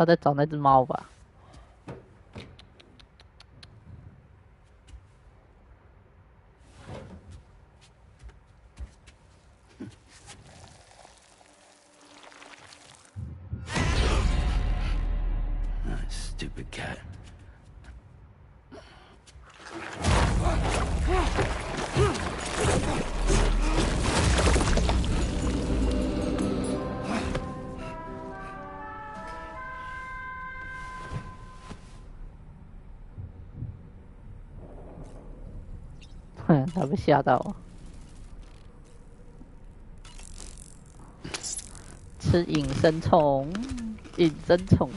他在找那只猫吧？Stupid cat.哼，他被吓到了。吃隐身虫，隐身虫。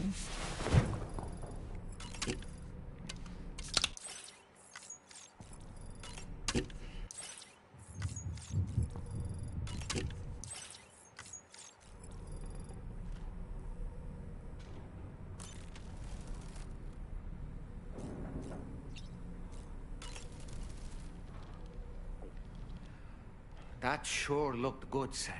That sure looked good, Sam.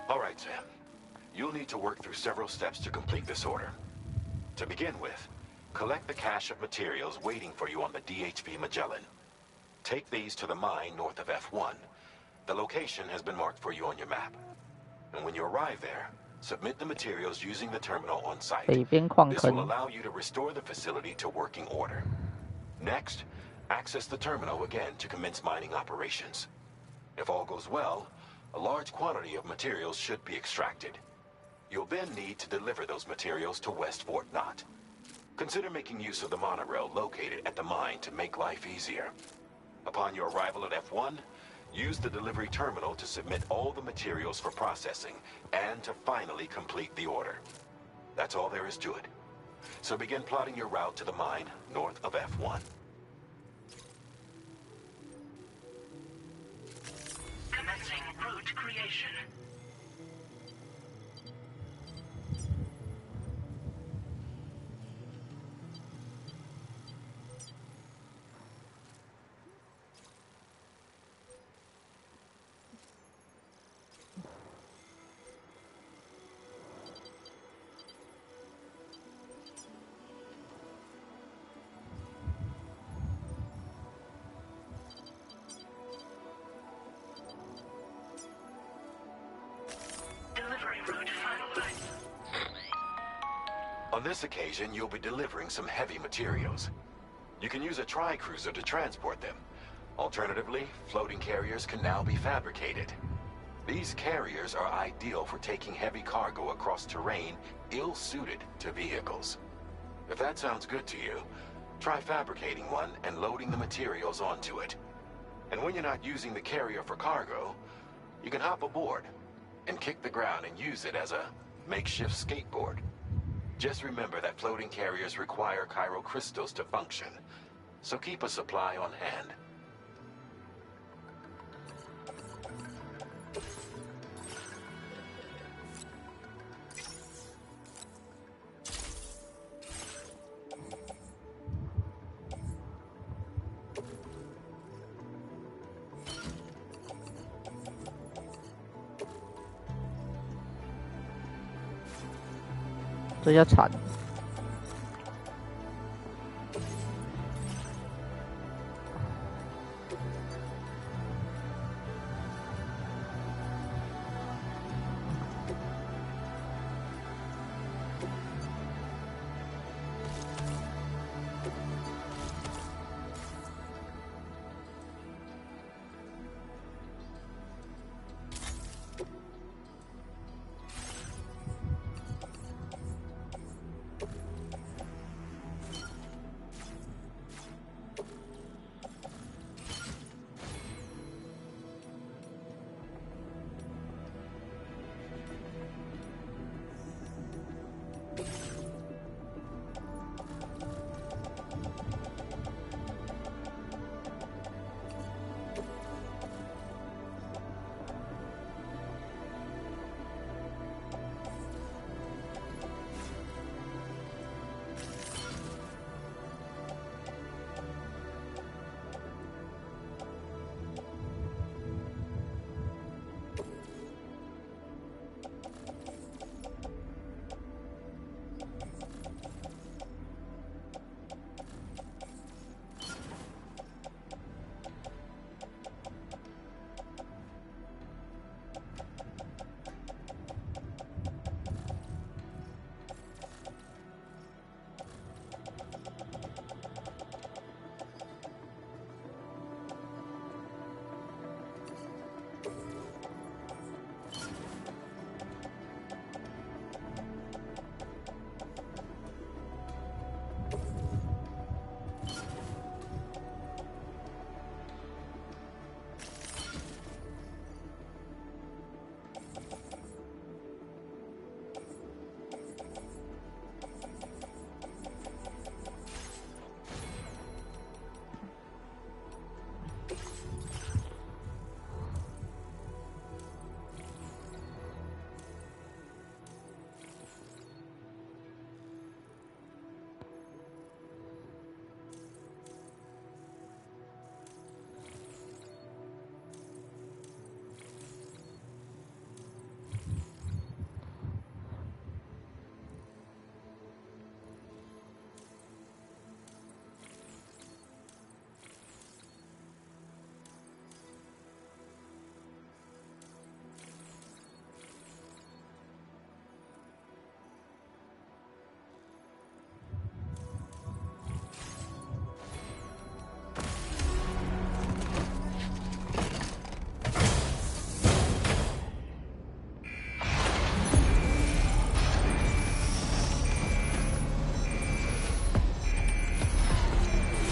All right, Sam. You'll need to work through several steps to complete this order. To begin with, collect the cache of materials waiting for you on the DHP Magellan. Take these to the mine north of F1. The location has been marked for you on your map. And when you arrive there, submit the materials using the terminal on site. This will allow you to restore the facility to working order. Next, access the terminal again to commence mining operations. If all goes well, a large quantity of materials should be extracted. You'll then need to deliver those materials to West Fort Knott. Consider making use of the monorail located at the mine to make life easier. Upon your arrival at F1, use the delivery terminal to submit all the materials for processing and to finally complete the order. That's all there is to it. So begin plotting your route to the mine north of F1. Commencing route creation. On this occasion, you'll be delivering some heavy materials. You can use a tri-cruiser to transport them. Alternatively, floating carriers can now be fabricated. These carriers are ideal for taking heavy cargo across terrain ill-suited to vehicles. If that sounds good to you, try fabricating one and loading the materials onto it. And when you're not using the carrier for cargo, you can hop aboard and kick the ground and use it as a makeshift skateboard. Just remember that floating carriers require chiral crystals to function, so keep a supply on hand.这叫惨。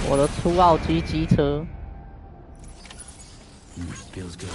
我的初奥机车。Feels good.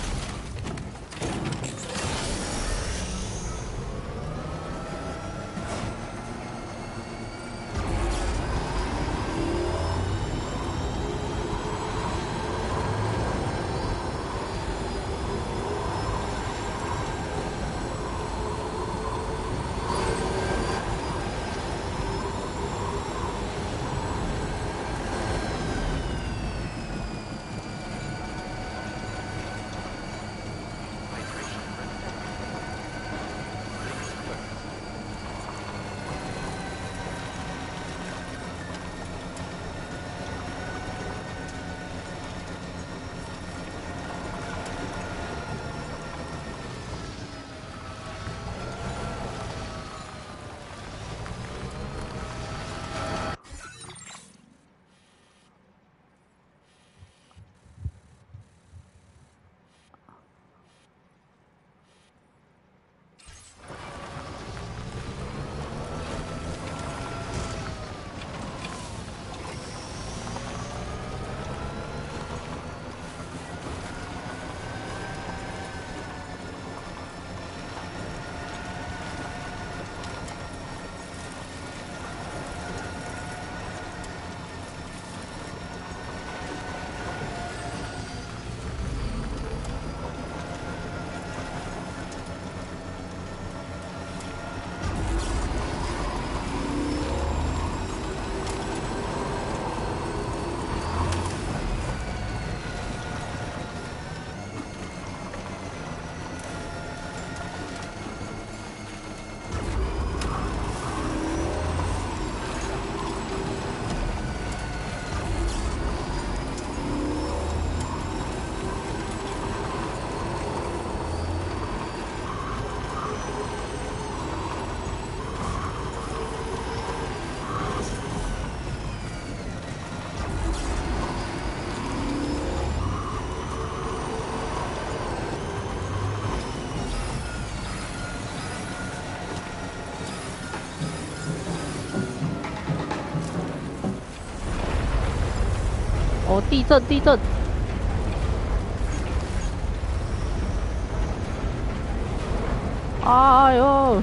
哦，地震，地震！哎呦！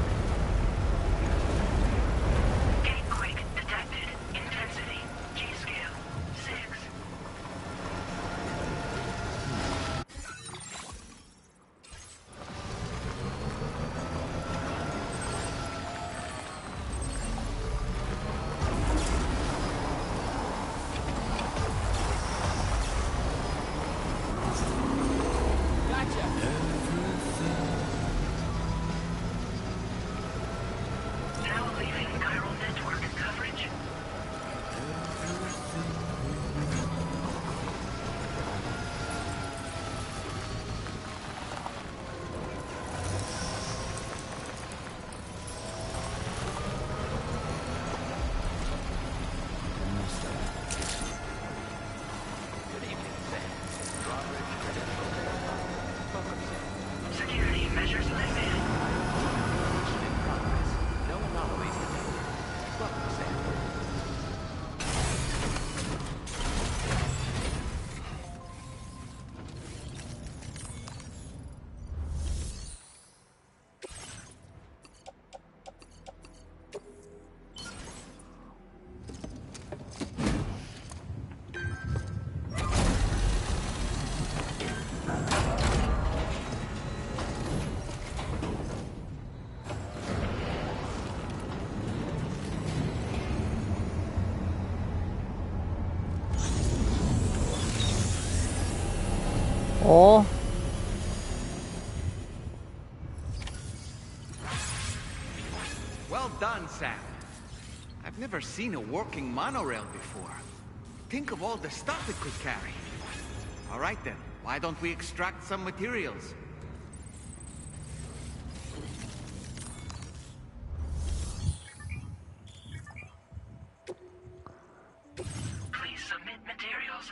Gatequake detected. Intensity. G-scale. 6. Now leaving chiral network coverage. Security measures lifted. Oh. Well done, Sam. I've never seen a working monorail before. Think of all the stuff it could carry. All right then, why don't we extract some materials? Please submit materials.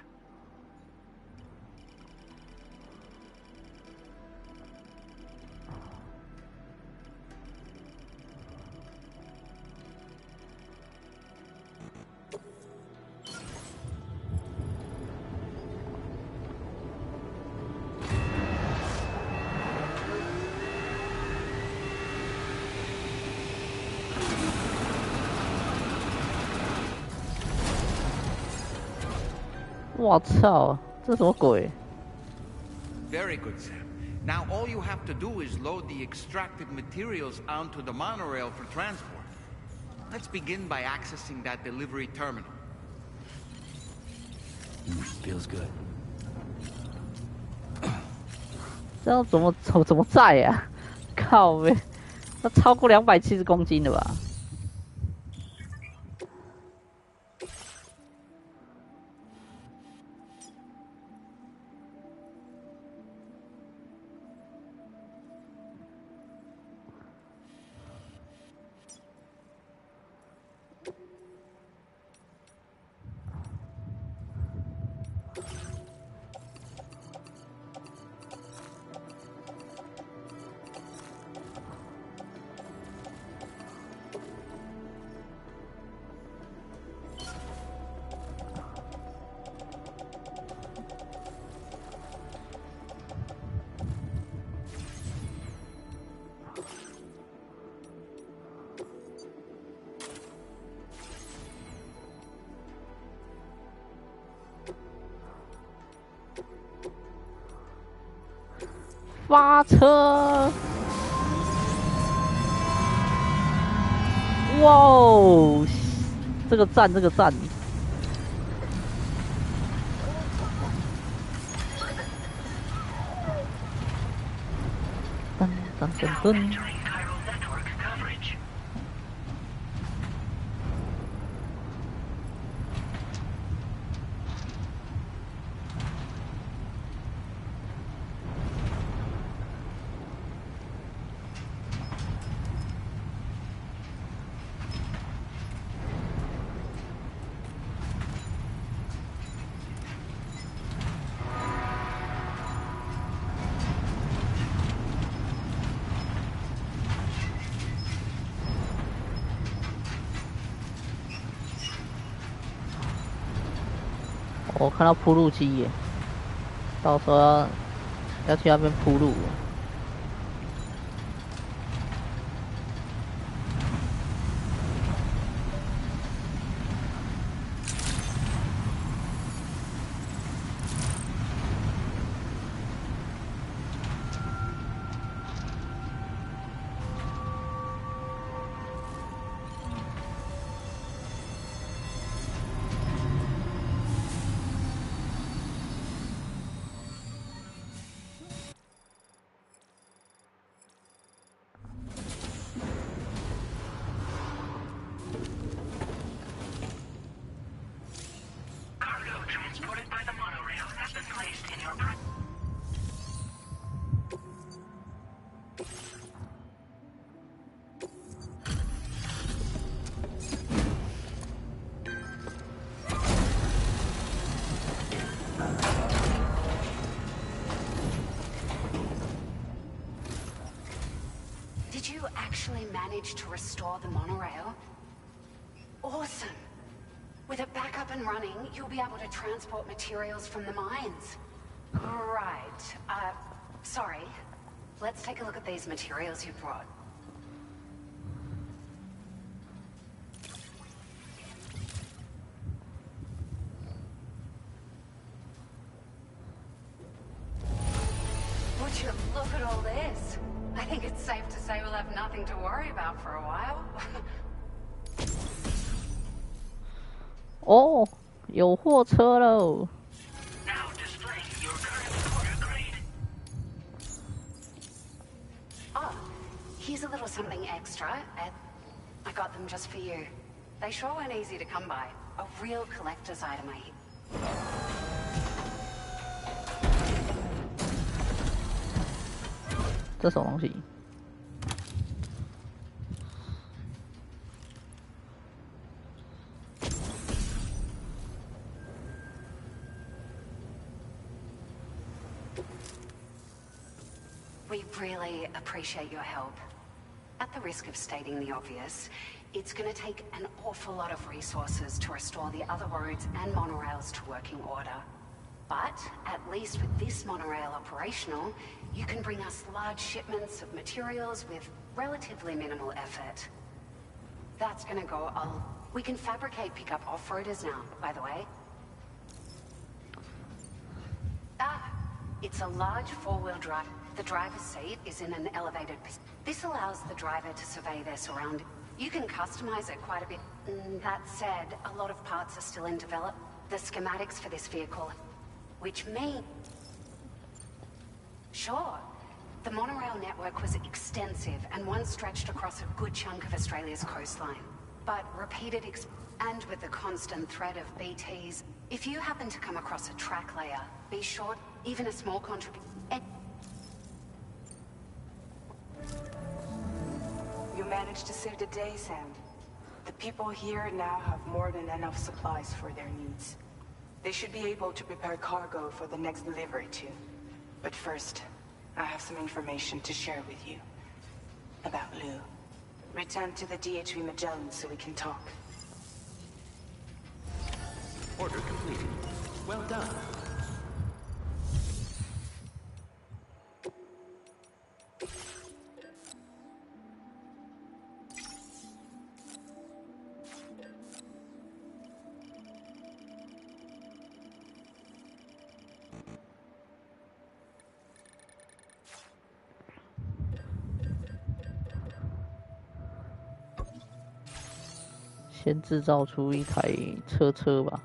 我操，这什么鬼？ Very good, Sam. Now all you have to do is load the extracted materials onto the monorail for transport. Let's begin by accessing that delivery terminal. Feels good. 这要怎么载呀、啊？靠呗，那超过270公斤了吧？发车！哇哦，这个赞！噔。 Entering chiral network coverage. 我看到铺路机耶，到时候要去那边铺路。Cargo transported by the monorail has been placed in your Did you actually manage to restore the monorail? Awesome! With it back up and running, you'll be able to transport materials from the mines. Right. Sorry. Let's take a look at these materials you brought. Would you look at all this? I think it's safe to say we'll have nothing to worry about for a while. 哦，有货车喽！ now displaying your current quarter grade. Oh, here's a little something extra. I got them just for you. They sure weren't easy to come by. A real collector's item, I hear. 这什么东西？ We really appreciate your help. At the risk of stating the obvious, it's going to take an awful lot of resources to restore the other roads and monorails to working order. But at least with this monorail operational, you can bring us large shipments of materials with relatively minimal effort. That's going to go we can fabricate pickup off-roaders now, by the way. It's a large four-wheel drive. The driver's seat is in an elevated position. This allows the driver to survey their surroundings. You can customize it quite a bit. That said, a lot of parts are still in development. The schematics for this vehicle, which means... Sure. The monorail network was extensive and once stretched across a good chunk of Australia's coastline. But repeated and with the constant threat of BTs, if you happen to come across a track layer, be sure even a small contribution... You managed to save the day, Sam. The people here now have more than enough supplies for their needs. They should be able to prepare cargo for the next delivery too. But first, I have some information to share with you. About Lou. Return to the DHV Magellan so we can talk. Order completed. Well done.先制造出一台车吧。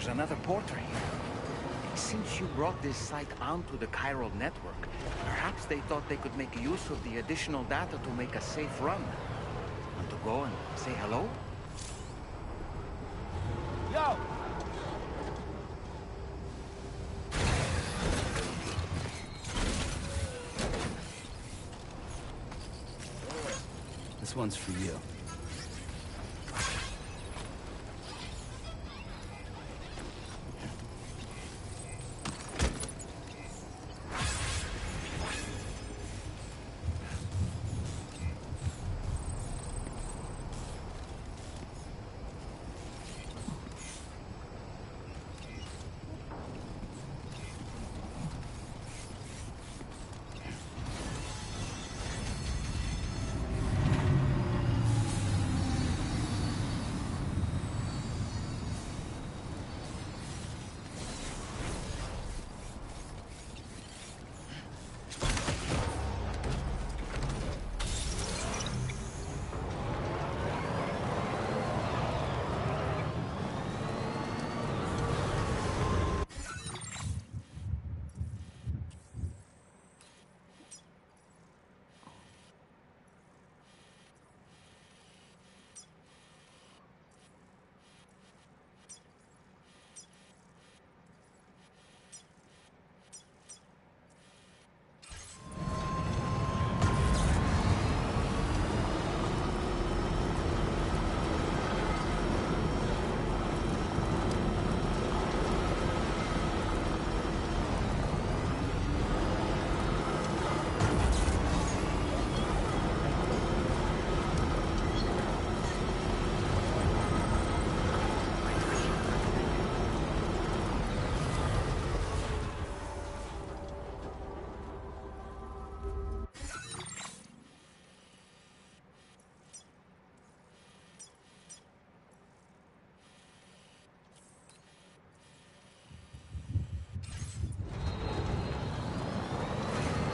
There's another porter here. Since you brought this site onto the chiral network, perhaps they thought they could make use of the additional data to make a safe run. Want to go and say hello? Yo! This one's for you.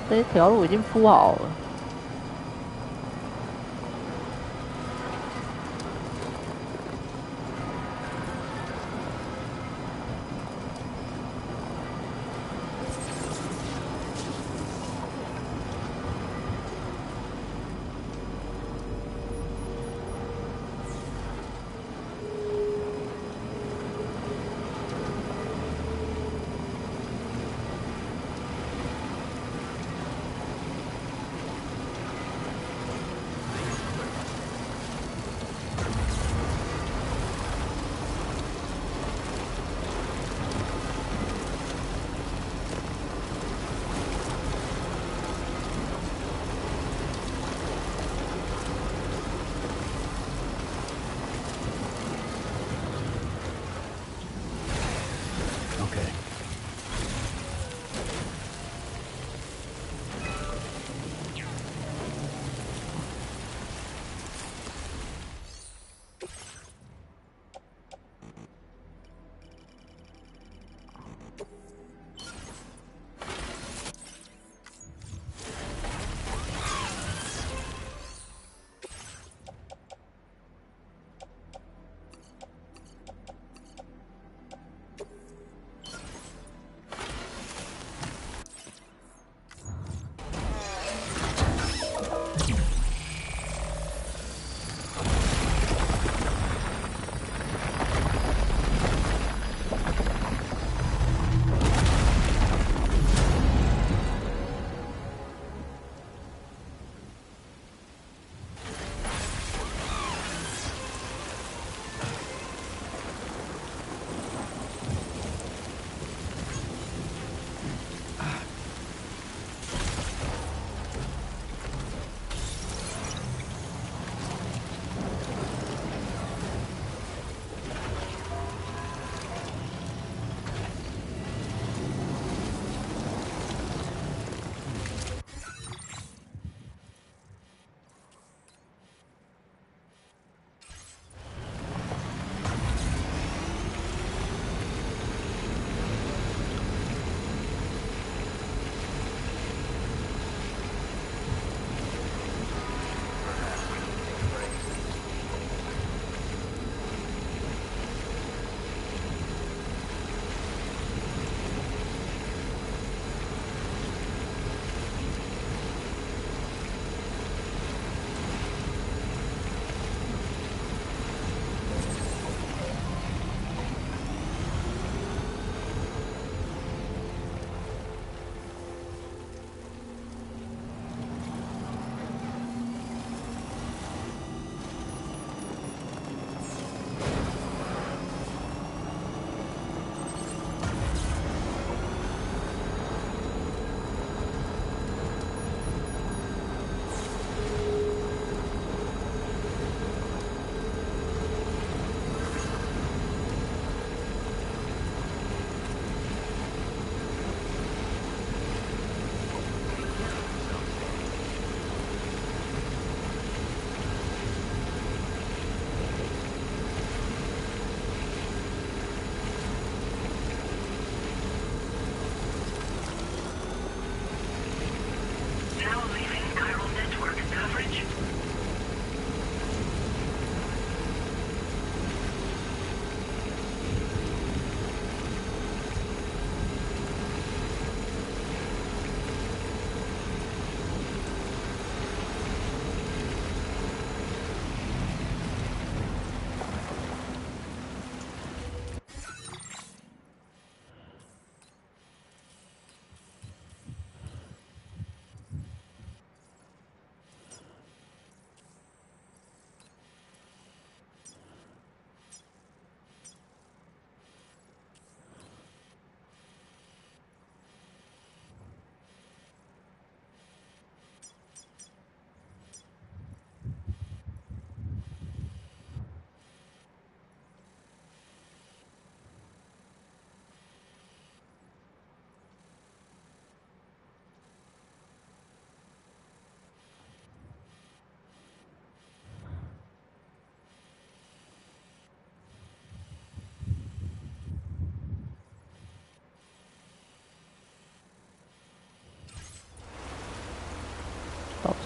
这条路已经铺好了。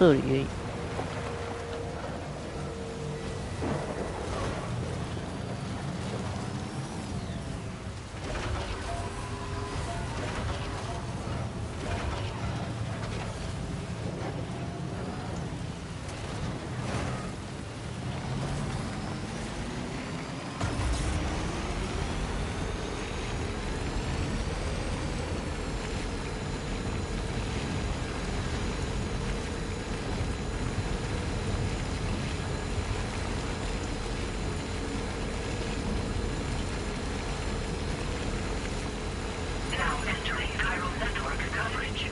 这里而已。Now entering chiral network coverage.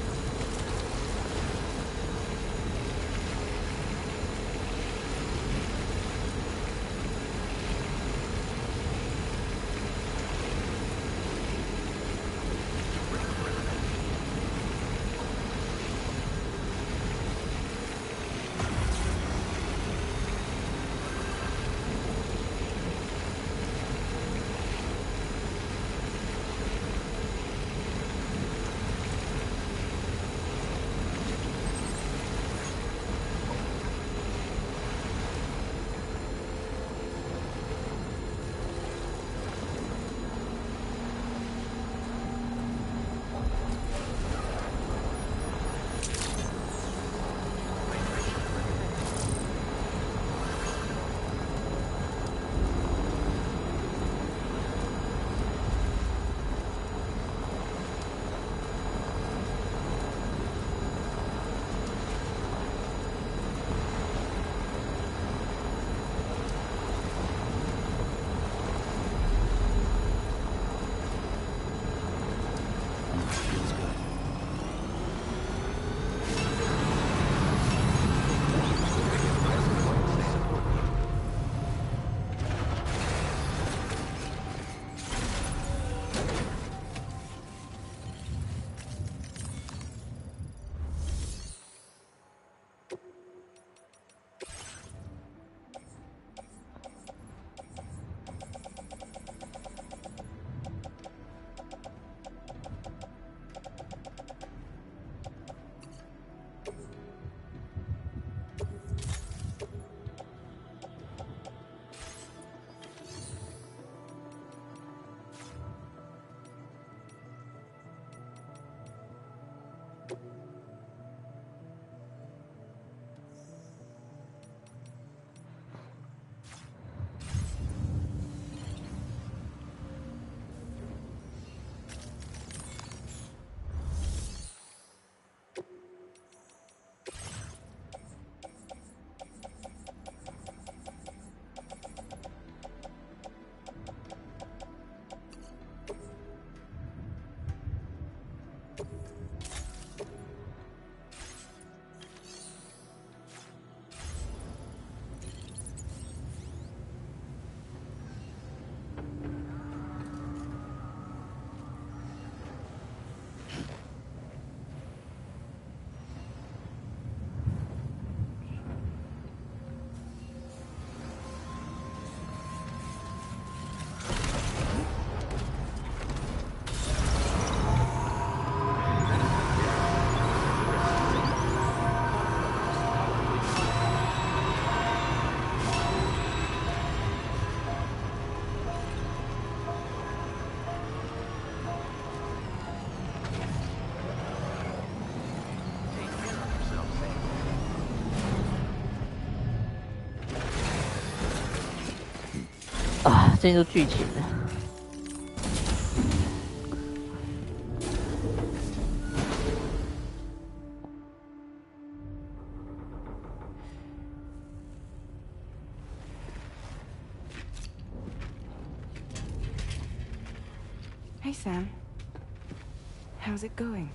啊，进入剧情了。Hey, Sam. How's it going?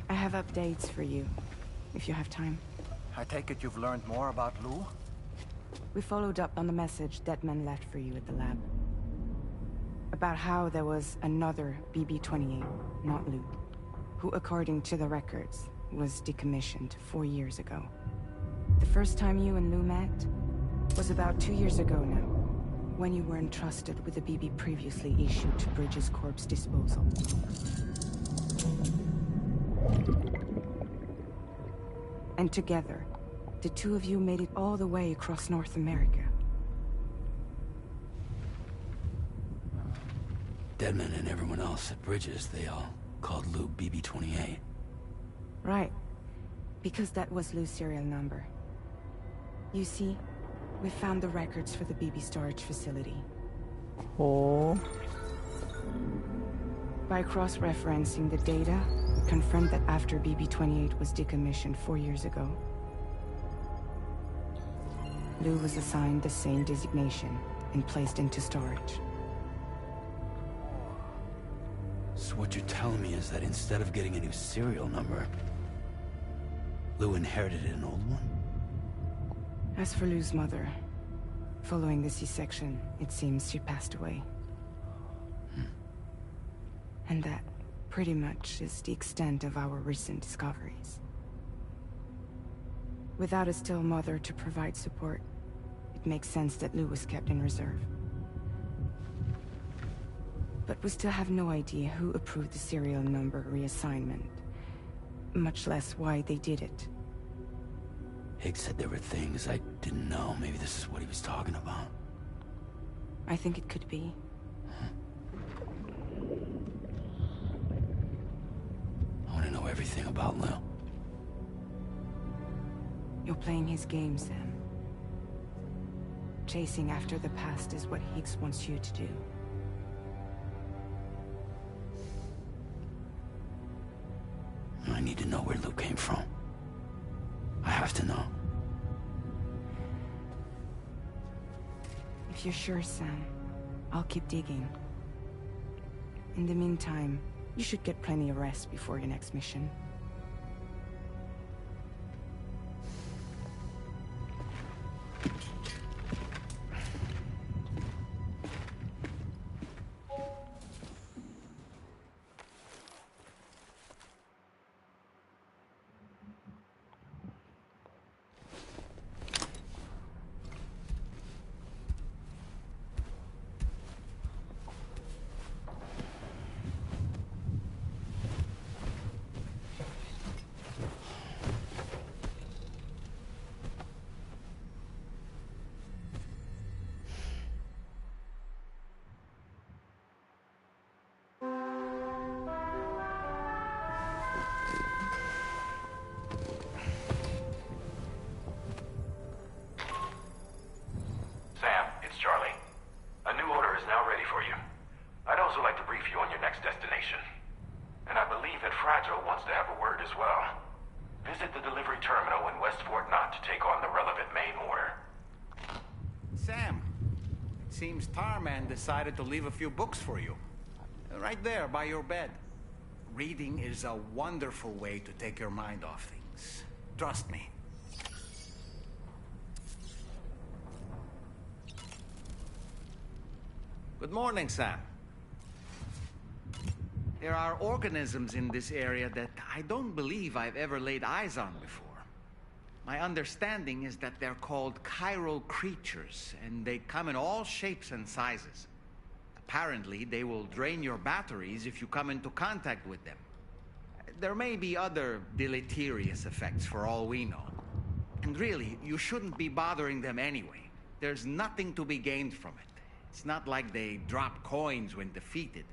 I have updates for you, if you have time. I take it you've learned more about Lou? We followed up on the message Deadman left for you at the lab. About how there was another BB-28, not Lou, who, according to the records, was decommissioned 4 years ago. The first time you and Lou met was about 2 years ago now, when you were entrusted with the BB previously issued to Bridges Corp's disposal. And together, the two of you made it all the way across North America. Deadman and everyone else at Bridges, they all called Lou BB-28. Right. Because that was Lou's serial number. You see, we found the records for the BB storage facility. Oh. By cross-referencing the data, we confirmed that after BB-28 was decommissioned 4 years ago, Lou was assigned the same designation and placed into storage. So what you're telling me is that instead of getting a new serial number, Lou inherited an old one? As for Lou's mother, following the C-section, it seems she passed away. And that, pretty much, is the extent of our recent discoveries. Without a still mother to provide support, it makes sense that Lou was kept in reserve. But we still have no idea who approved the serial number reassignment, much less why they did it. Higgs said there were things I didn't know. Maybe this is what he was talking about. I think it could be. I want to know everything about Lou. You're playing his game, Sam. Chasing after the past is what Higgs wants you to do. I need to know where Lou came from. I have to know. If you're sure, Sam, I'll keep digging. In the meantime, you should get plenty of rest before your next mission. Sam, it's Charlie. A new order is now ready for you. I'd also like to brief you on your next destination. And I believe that Fragile wants to have a word as well. Visit the delivery terminal in West Fort Knott to take on the relevant main order. Sam, it seems Tarman decided to leave a few books for you. Right there by your bed. Reading is a wonderful way to take your mind off things. Trust me. Good morning, Sam. There are organisms in this area that I don't believe I've ever laid eyes on before. My understanding is that they're called chiral creatures, and they come in all shapes and sizes. Apparently, they will drain your batteries if you come into contact with them. There may be other deleterious effects for all we know. And really, you shouldn't be bothering them anyway. There's nothing to be gained from it. It's not like they drop coins when defeated.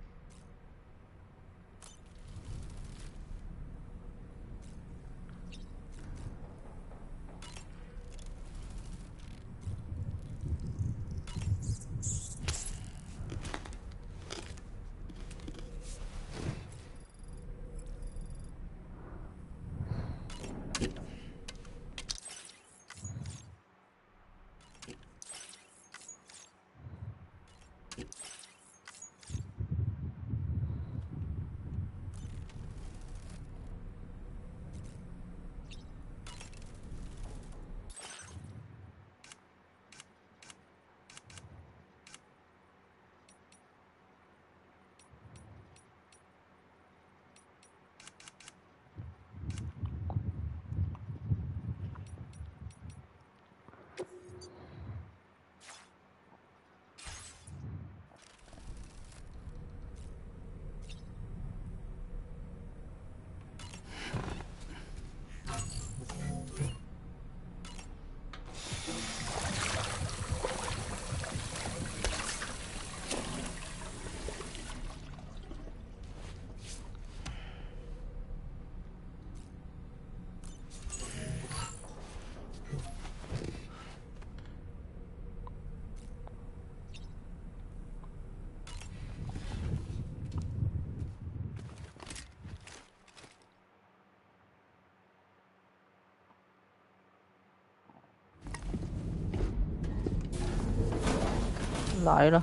来了。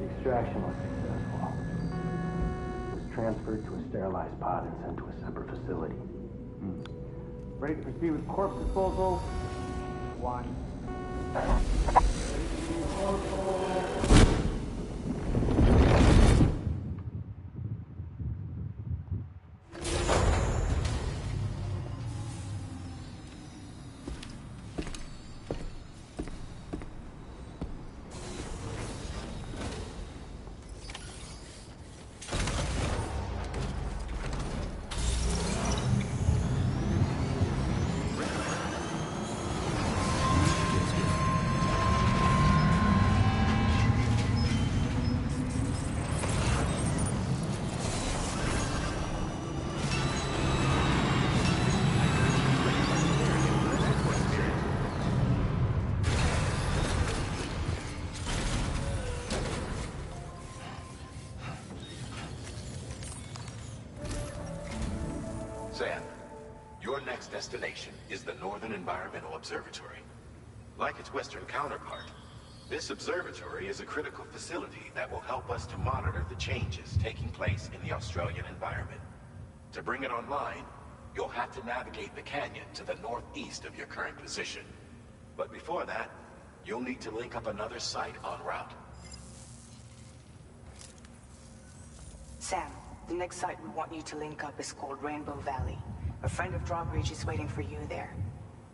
Extraction was successful. It was transferred to a sterilized pod and sent to a separate facility. Ready to proceed with corpse disposal? One. Sam, your next destination is the Northern Environmental Observatory. Like its Western counterpart, this observatory is a critical facility that will help us to monitor the changes taking place in the Australian environment. To bring it online, you'll have to navigate the canyon to the northeast of your current position. But before that, you'll need to link up another site en route. Sam, the next site we want you to link up is called Rainbow Valley. A friend of Drawbridge is waiting for you there.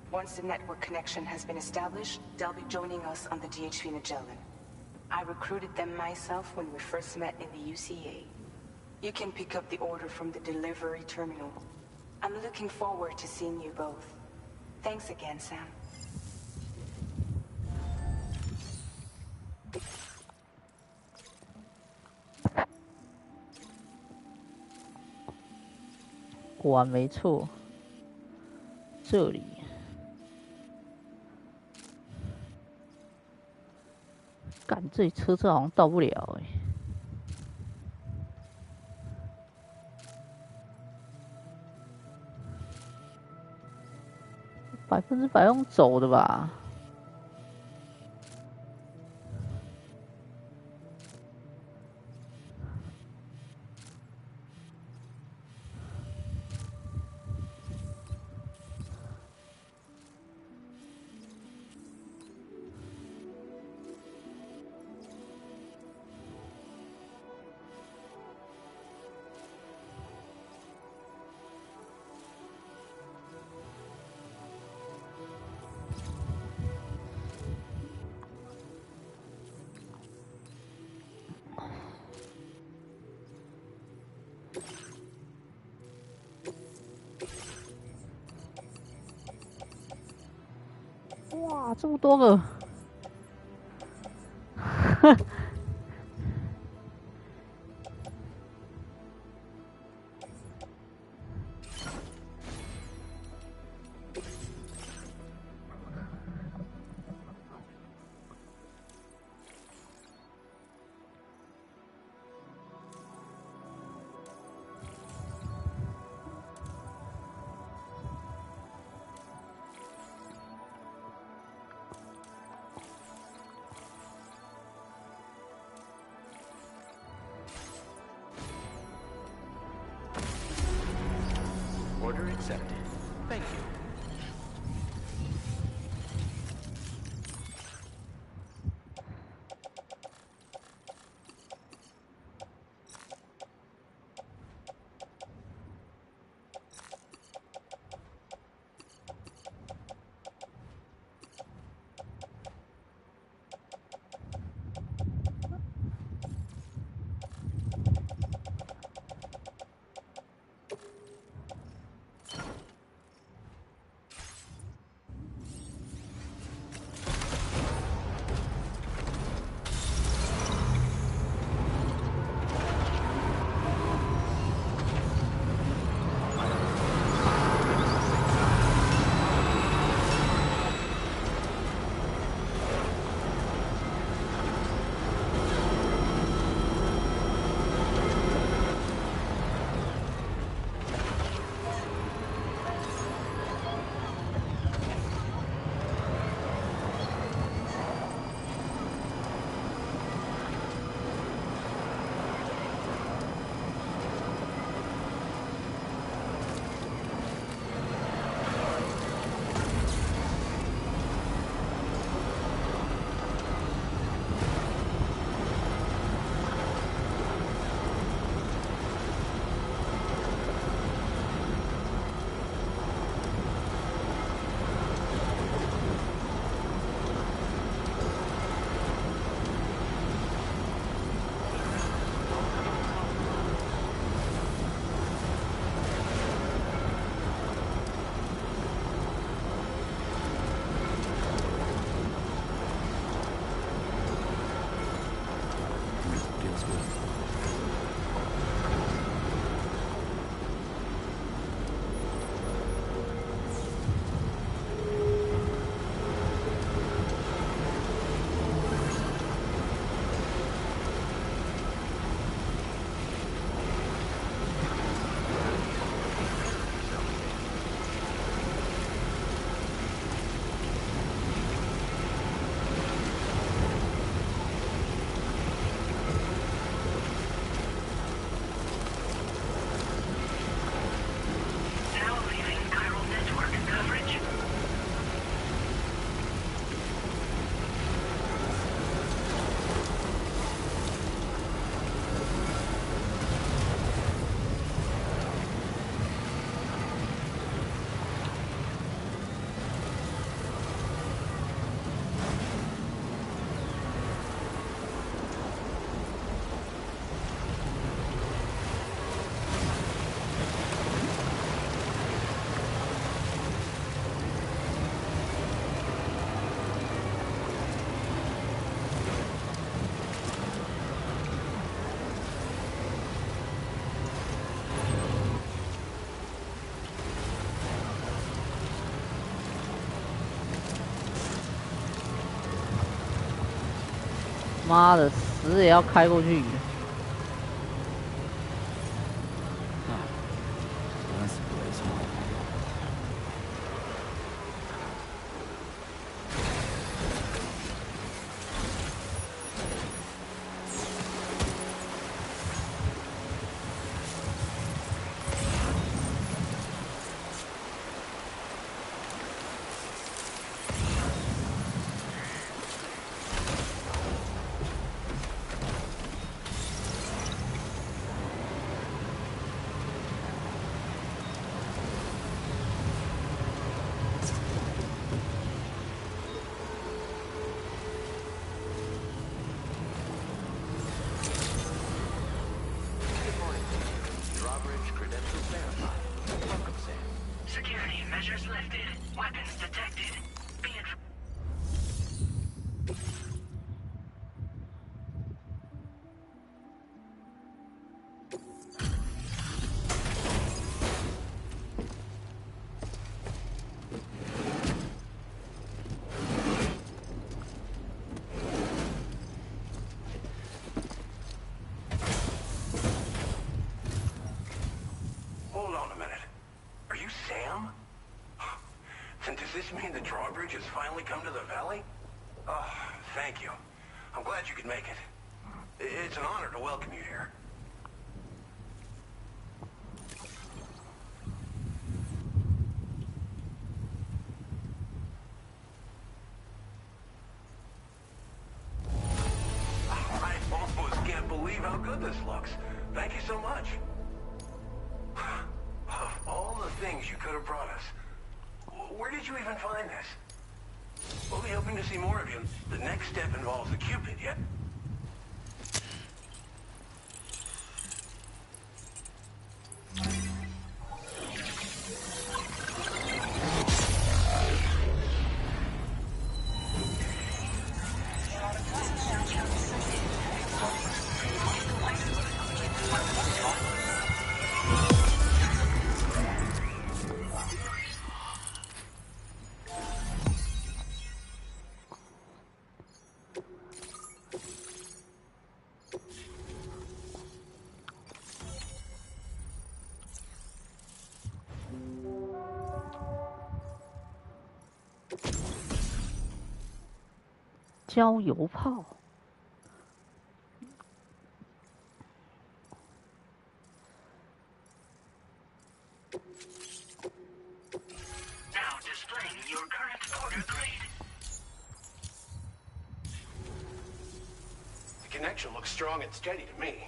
Once the network connection has been established, they'll be joining us on the DHP Magellan. I recruited them myself when we first met in the UCA. You can pick up the order from the delivery terminal. I'm looking forward to seeing you both. Thanks again, Sam.果然没错，这里。干，这里车好像到不了哎。100%用走的吧？哇，这么多个！Order accepted. Thank you. 妈的，死也要开过去。Security measures lifted. Weapons detected. Be advised. Hold on a minute. Are you Sam? And does this mean the drawbridge has finally come to the valley? Oh, thank you. I'm glad you could make it. It's an honor to welcome you here. I almost can't believe how good this looks. Thank you so much. Of all the things you could have brought us, where did you even find this? We'll be hoping to see more of you. The next step involves the Cupid, yet.焦油炮。Now displaying your current order grade. The connection looks strong and steady to me.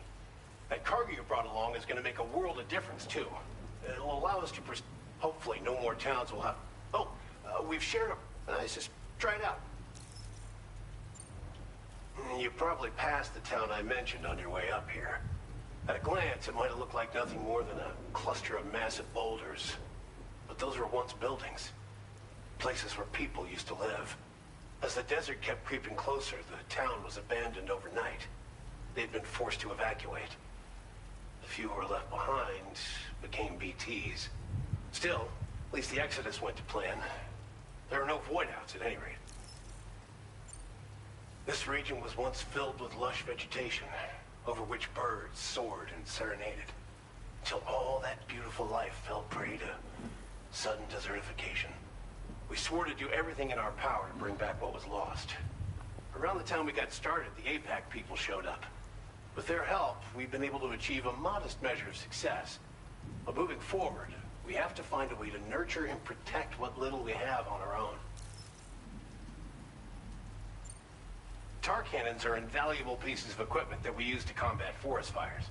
That cargo you brought along is going to make a world of difference, too. It'll allow us to hopefully no more towns will have... Oh, we've shared a... Nice, just try it out. You probably passed the town I mentioned on your way up here. At a glance, it might have looked like nothing more than a cluster of massive boulders. But those were once buildings. Places where people used to live. As the desert kept creeping closer, the town was abandoned overnight. They'd been forced to evacuate. The few who were left behind became BTs. Still, at least the exodus went to plan. There are no void-outs at any rate. This region was once filled with lush vegetation, over which birds soared and serenaded, until all that beautiful life fell prey to sudden desertification. We swore to do everything in our power to bring back what was lost. Around the time we got started, the APAC people showed up. With their help, we've been able to achieve a modest measure of success. But moving forward, we have to find a way to nurture and protect what little we have on our own. Tar cannons are invaluable pieces of equipment that we use to combat forest fires.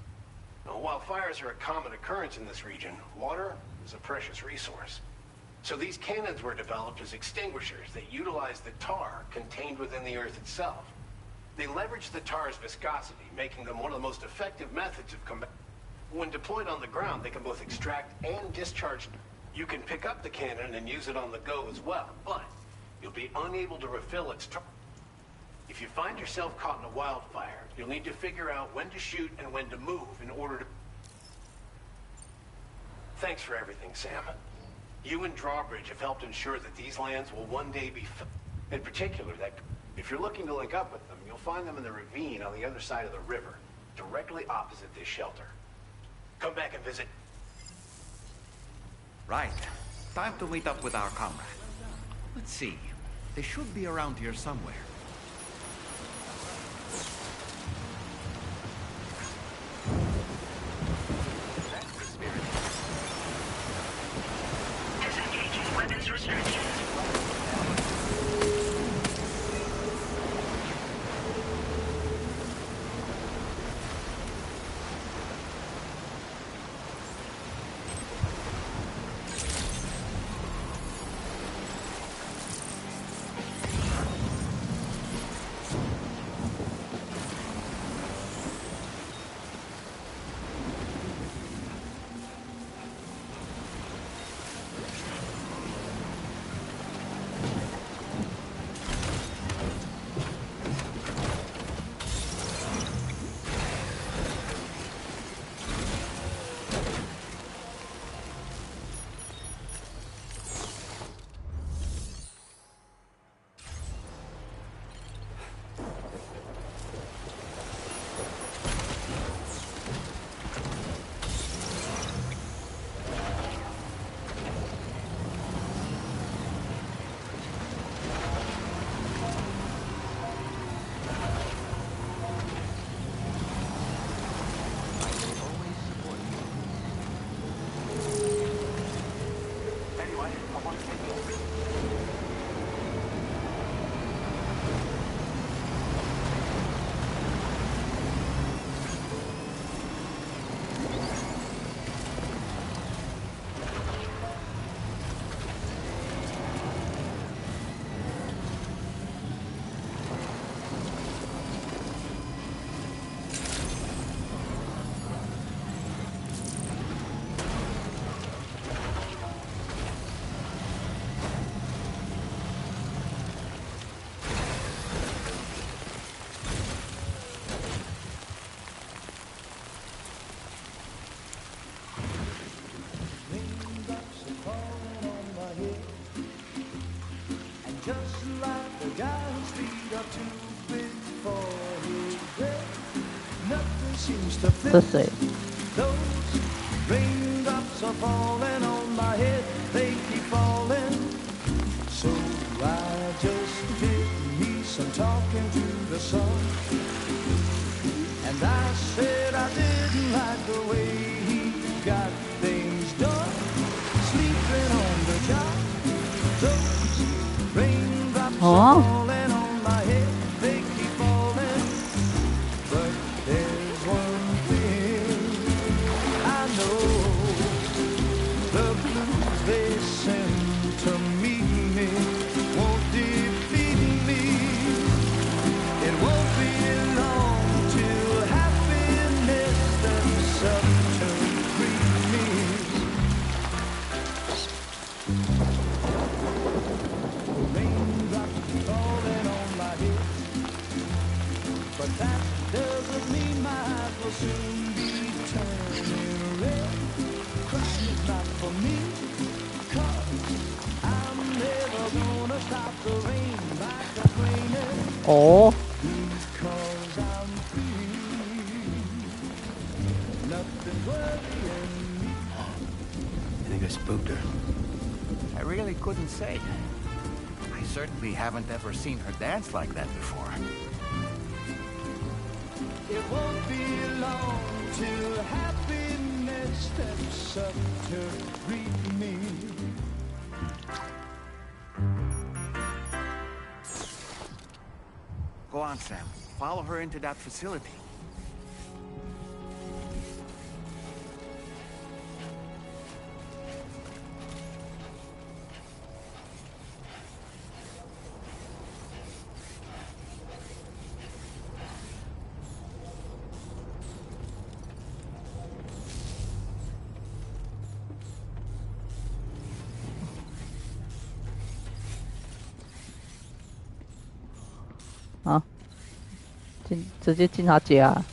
Now, while fires are a common occurrence in this region, water is a precious resource. So these cannons were developed as extinguishers that utilize the tar contained within the earth itself. They leverage the tar's viscosity, making them one of the most effective methods of combat. When deployed on the ground, they can both extract and discharge. You can pick up the cannon and use it on the go as well, but you'll be unable to refill its tar. If you find yourself caught in a wildfire, you'll need to figure out when to shoot and when to move in order to... Thanks for everything, Sam. You and Drawbridge have helped ensure that these lands will one day be... In particular, that if you're looking to link up with them, you'll You'll find them in the ravine on the other side of the river, directly opposite this shelter. Come back and visit. Right. Time to meet up with our comrade. Let's see. They should be around here somewhere. Disengaging weapons restrictions.这谁？ Raindrops are falling on my head, they keep falling. So I just did me some talking to the sun. And I said I didn't like the way he got things done. Sleeping on the job, those raindrops are falling on my head, they keep falling. But there's one thing I know, the blues they send to meet me won't defeat me. It won't be long till happiness steps up to greet me. Raindrops falling on my head, but that doesn't mean my eyes will soon be turning red. Crying is not for me, 'cause I'm never gonna stop the rain like it's raining. Oh. Because I'm free. Nothing's worrying me. I think I spooked her. I really couldn't say. I certainly haven't ever seen her dance like that before. It won't be long till happiness steps up to greet me. Go on, Sam. Follow her into that facility.啊，直接进他家。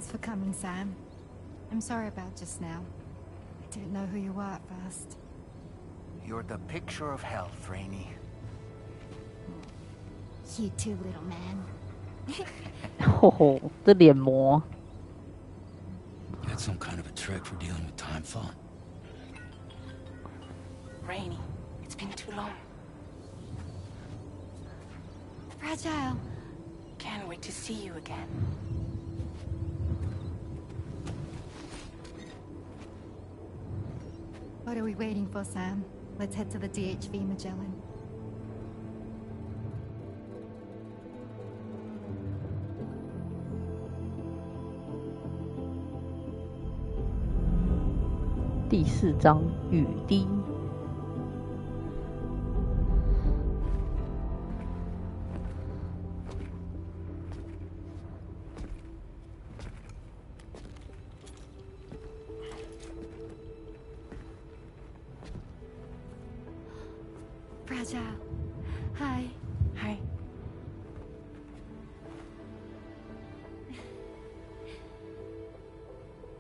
Thanks for coming, Sam. I'm sorry about just now. I didn't know who you were at first. You're the picture of health, Rainey. You too, little man. 吼，这脸膜。 You got some kind of a trick for dealing with time font. Rainey, it's been too long. Fragile. Can't wait to see you again. What are we waiting for, Sam? Let's head to the DHV Magellan.第4章雨滴。Fragile. Hi. Hi.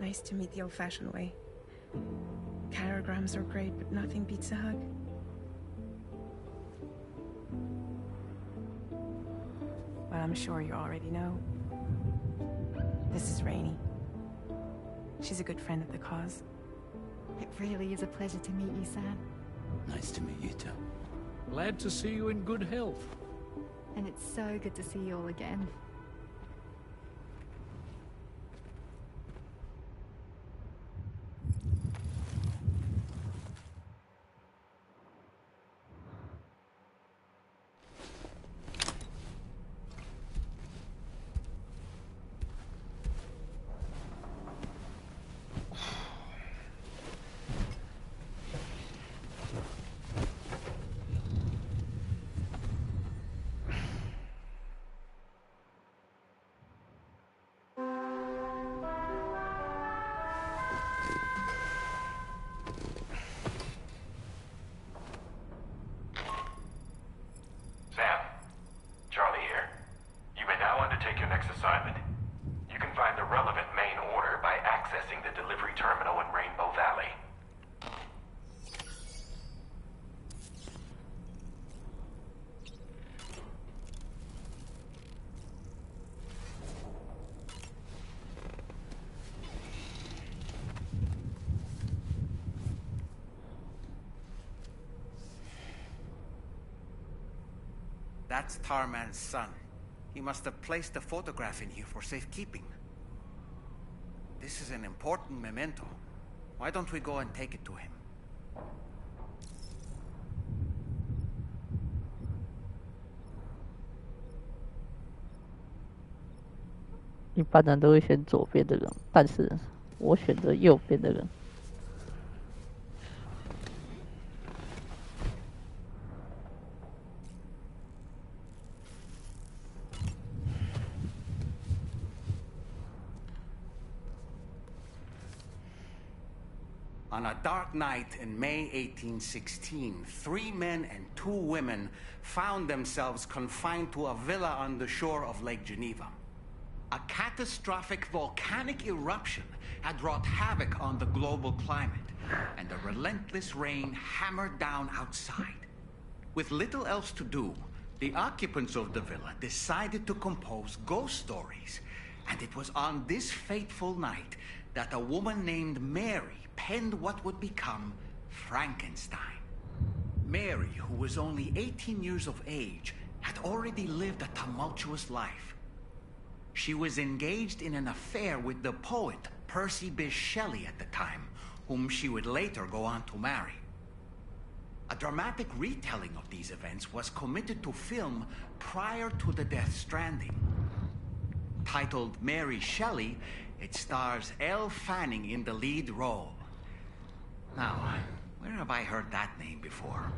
Nice to meet the old-fashioned way. Carograms are great, but nothing beats a hug. Well, I'm sure you already know. This is Rainey. She's a good friend of the cause. It really is a pleasure to meet you, Sam. Nice to meet you too. Glad to see you in good health. And it's so good to see you all again. Sam, Charlie here. You may now undertake your next assignment. You can find the relevant main order by accessing the delivery terminal in Rainbow Valley. That's Tarman's son. He must have placed a photograph in here for safekeeping. This is an important memento. Why don't we go and take it to him?一般人都会选左边的人，但是我选择右边的人。On a dark night in May 1816, 3 men and 2 women found themselves confined to a villa on the shore of Lake Geneva. A catastrophic volcanic eruption had wrought havoc on the global climate, and a relentless rain hammered down outside. With little else to do, the occupants of the villa decided to compose ghost stories. And it was on this fateful night that a woman named Mary penned what would become Frankenstein. Mary, who was only 18 years of age, had already lived a tumultuous life. She was engaged in an affair with the poet Percy Bysshe Shelley at the time, whom she would later go on to marry. A dramatic retelling of these events was committed to film prior to the Death Stranding. Titled Mary Shelley, it stars Elle Fanning in the lead role. Now, where have I heard that name before?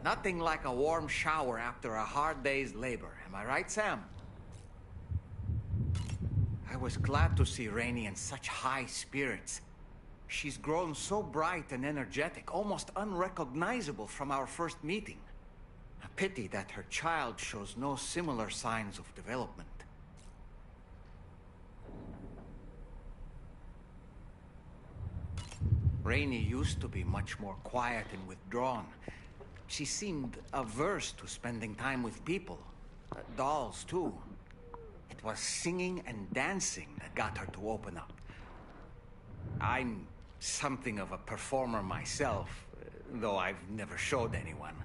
Nothing like a warm shower after a hard day's labor. Am I right, Sam? I was glad to see Rainey in such high spirits. She's grown so bright and energetic, almost unrecognizable from our first meeting. A pity that her child shows no similar signs of development. Rainey used to be much more quiet and withdrawn. She seemed averse to spending time with people. Dolls, too. It was singing and dancing that got her to open up. I'm something of a performer myself, though I've never showed anyone.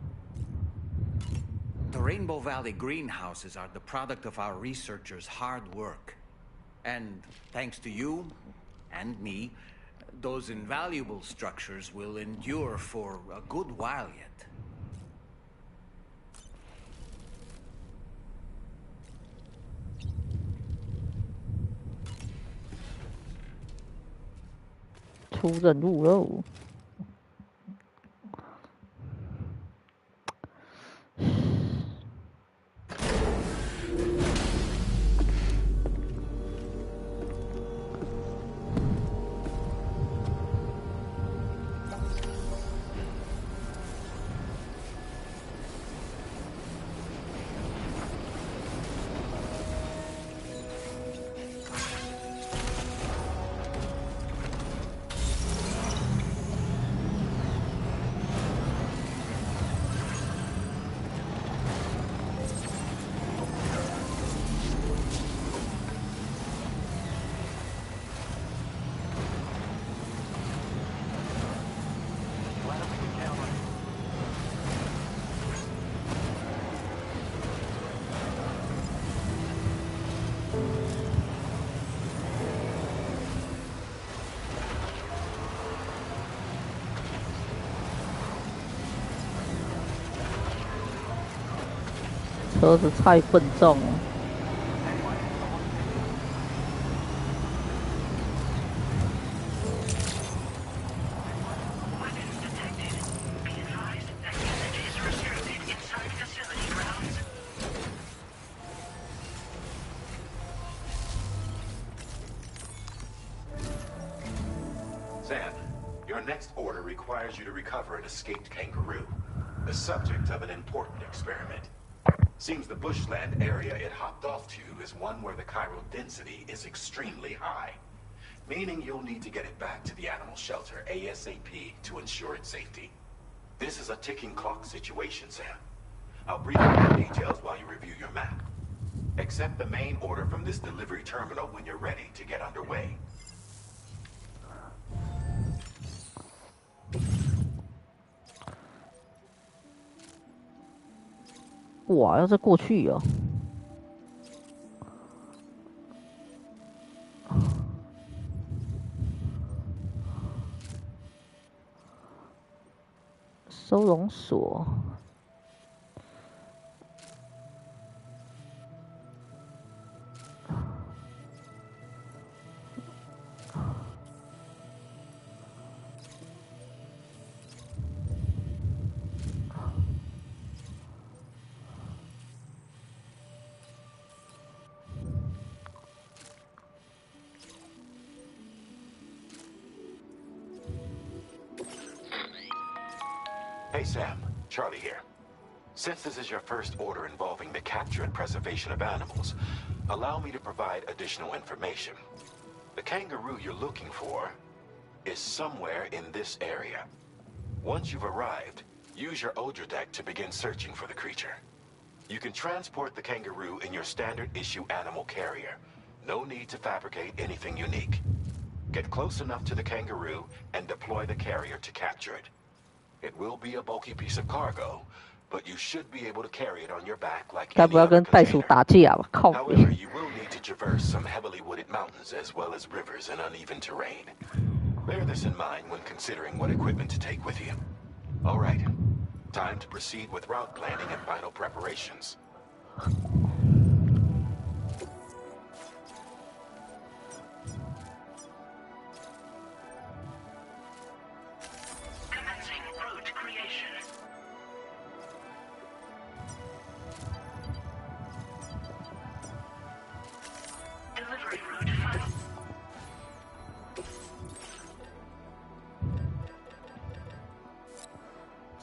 The Rainbow Valley greenhouses are the product of our researchers' hard work. And thanks to you and me, those invaluable structures will endure for a good while yet.出任务喽！车子太笨重了。Sam, your next order requires you to recover an escaped kangaroo, the subject of an important experiment. Seems the bushland area it hopped off to is one where the chiral density is extremely high, meaning you'll need to get it back to the animal shelter ASAP to ensure its safety. This is a ticking clock situation, Sam. I'll brief you on details while you review your map. Accept the main order from this delivery terminal when you're ready to get underway. 哇，要再过去哦！收容所。Hey Sam, Charlie here. Since this is your first order involving the capture and preservation of animals, allow me to provide additional information. The kangaroo you're looking for is somewhere in this area. Once you've arrived, use your Odra deck to begin searching for the creature. You can transport the kangaroo in your standard issue animal carrier. No need to fabricate anything unique. Get close enough to the kangaroo and deploy the carrier to capture it. It will be a bulky piece of cargo, but you should be able to carry it on your back like any other container. However, you will need to traverse some heavily wooded mountains as well as rivers and uneven terrain. Bear this in mind when considering what equipment to take with you. All right, time to proceed with route planning and final preparations.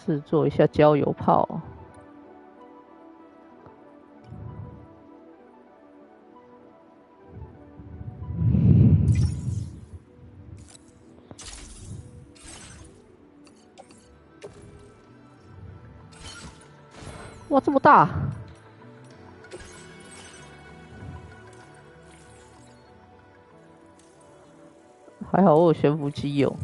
制作一下焦油炮。哇，这么大！还好我有悬浮机油。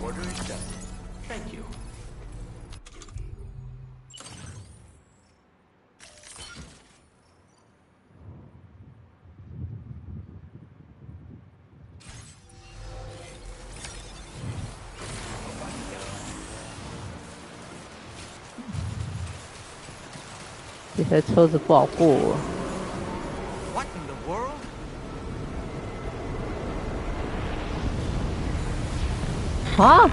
Order accepted. Thank you. What in the world? 啊！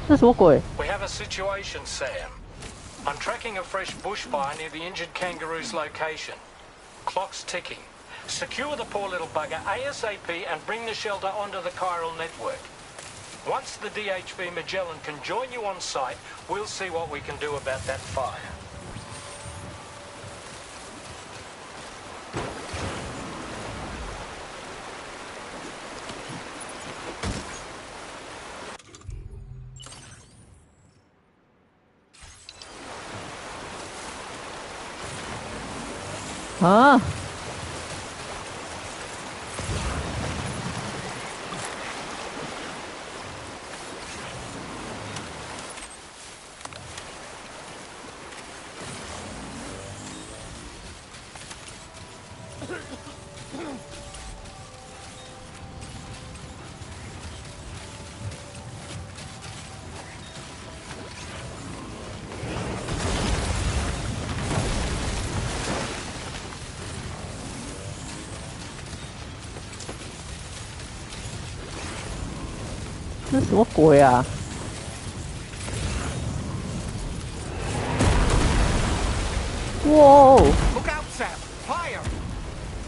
这什么鬼？ We have a situation, Sam. I'm tracking a fresh bushfire near the injured kangaroo's location. Clock's ticking. Secure the poor little bugger ASAP and bring the shelter onto the chiral network. Once the DHV Magellan can join you on site, we'll see what we can do about that fire. Huh? This is what boya. Whoa! Look out, Sam! Fire!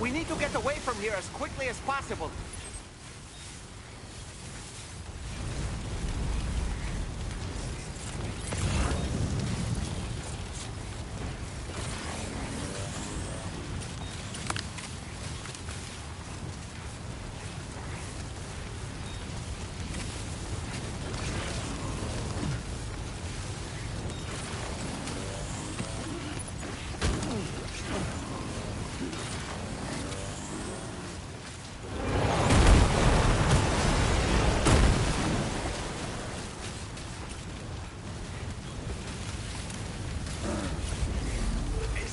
We need to get away from here as quickly as possible.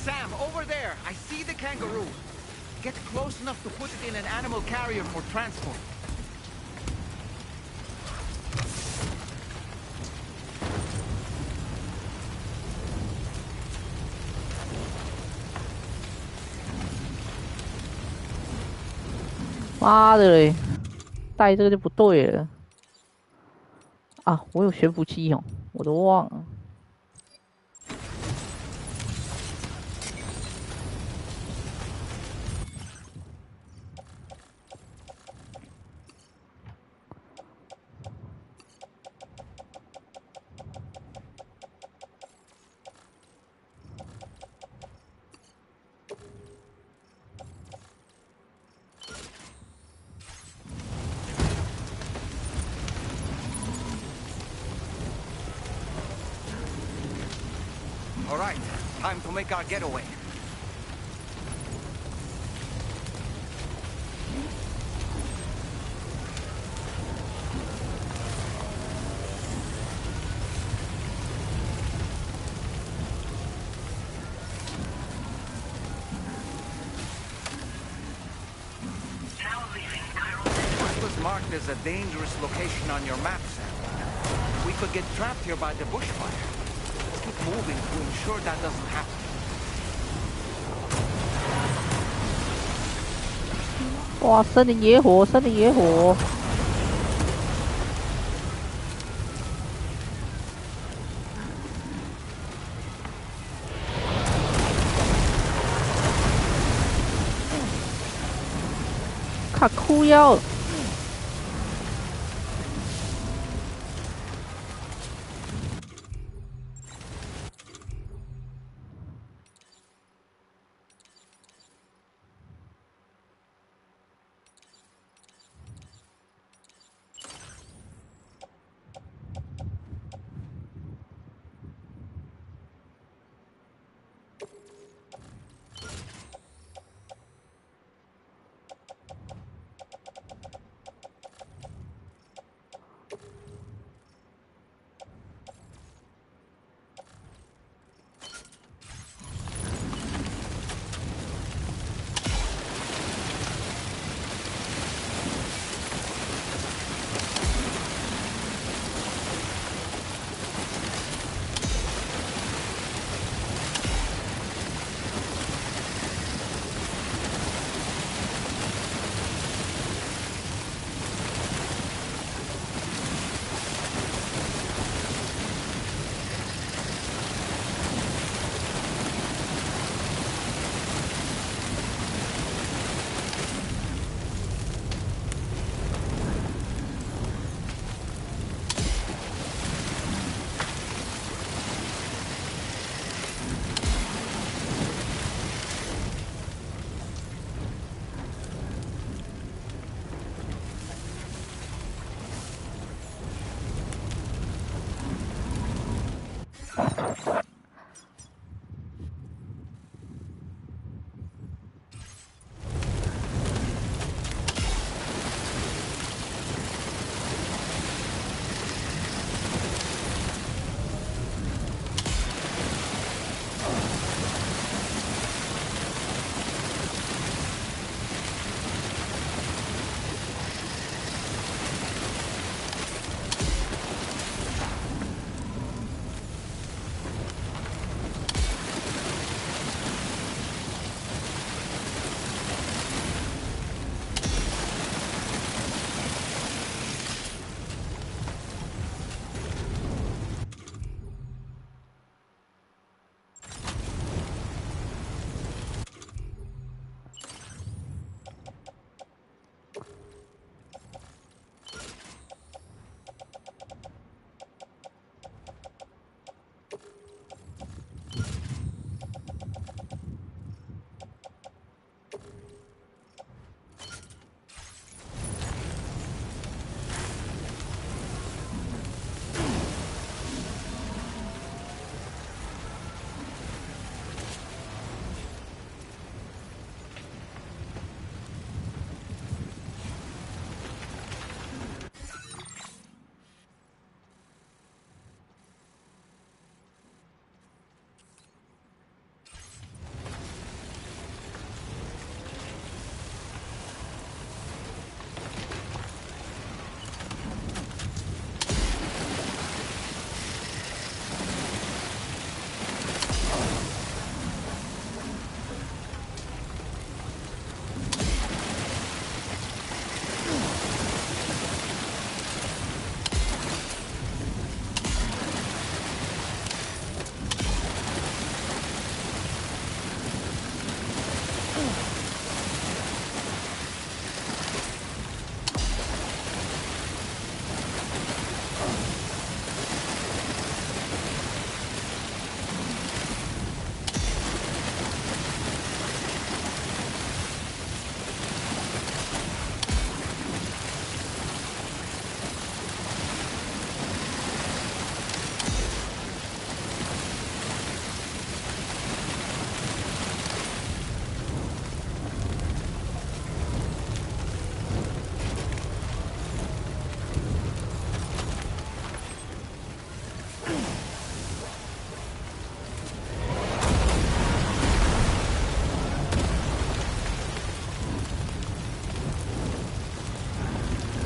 Sam, over there! I see the kangaroo! Get close enough to put it in an animal carrier for transport.妈的嘞，带这个就不对了。啊，我有悬浮机哦，我都忘了。All right, time to make our getaway. This was marked as a dangerous location on your map, Sam. We could get trapped here by the bushfire. Let's keep moving to ensure that doesn't happen. 哇，森林野火，森林野火！卡哭腰。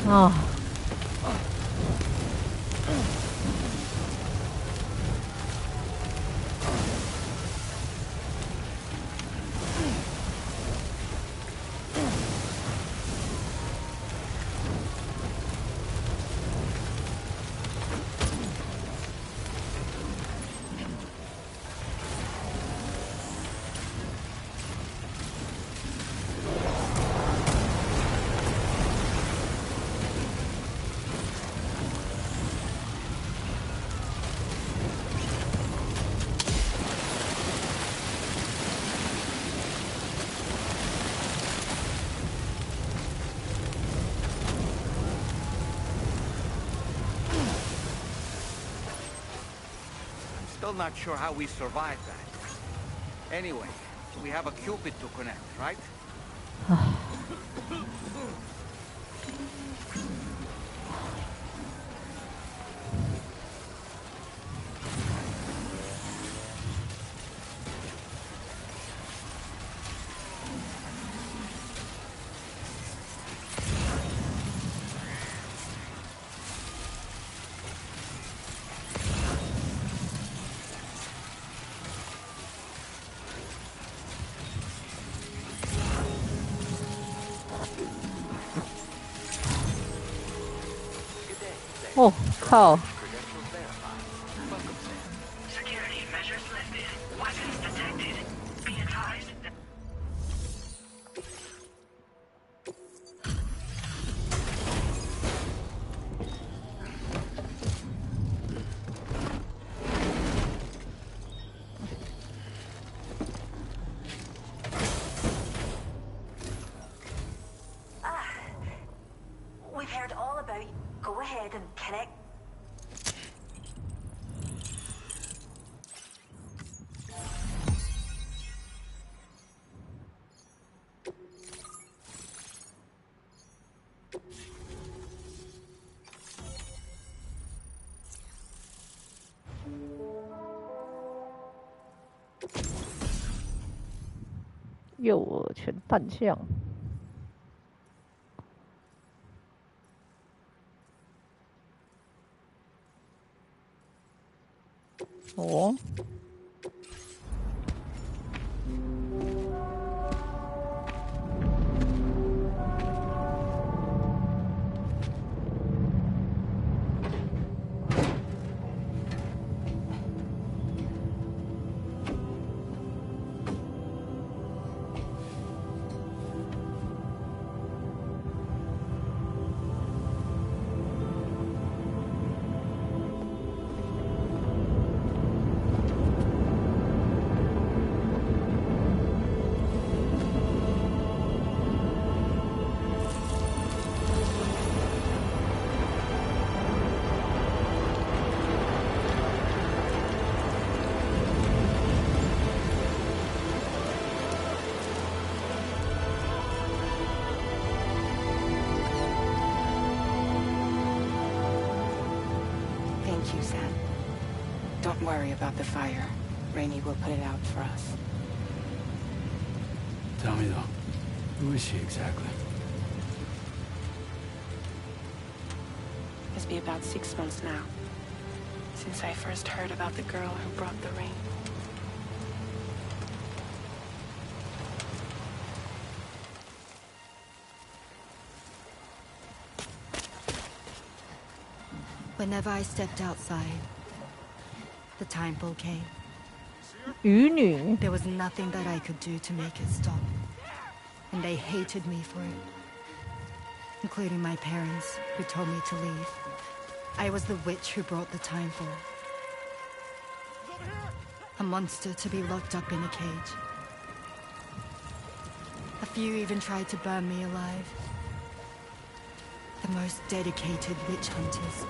啊！ Still not sure how we survived that. Anyway, we have a Cupid to connect, right? Oh,靠！ Security measures lifted. Weapons detected. Be advised that... We've heard all about you. Go ahead and connect.右耳全弹枪。哦。Thank you, Sam. Don't worry about the fire. Rainey will put it out for us. Tell me though, who is she exactly? It's been about 6 months now, since I first heard about the girl who brought the rain. Whenever I stepped outside, the temple came. 鱼女 There was nothing that I could do to make it stop. And they hated me for it. Including my parents, who told me to leave. I was the witch who brought the temple. A monster to be locked up in a cage. A few even tried to burn me alive. The most dedicated witch hunters.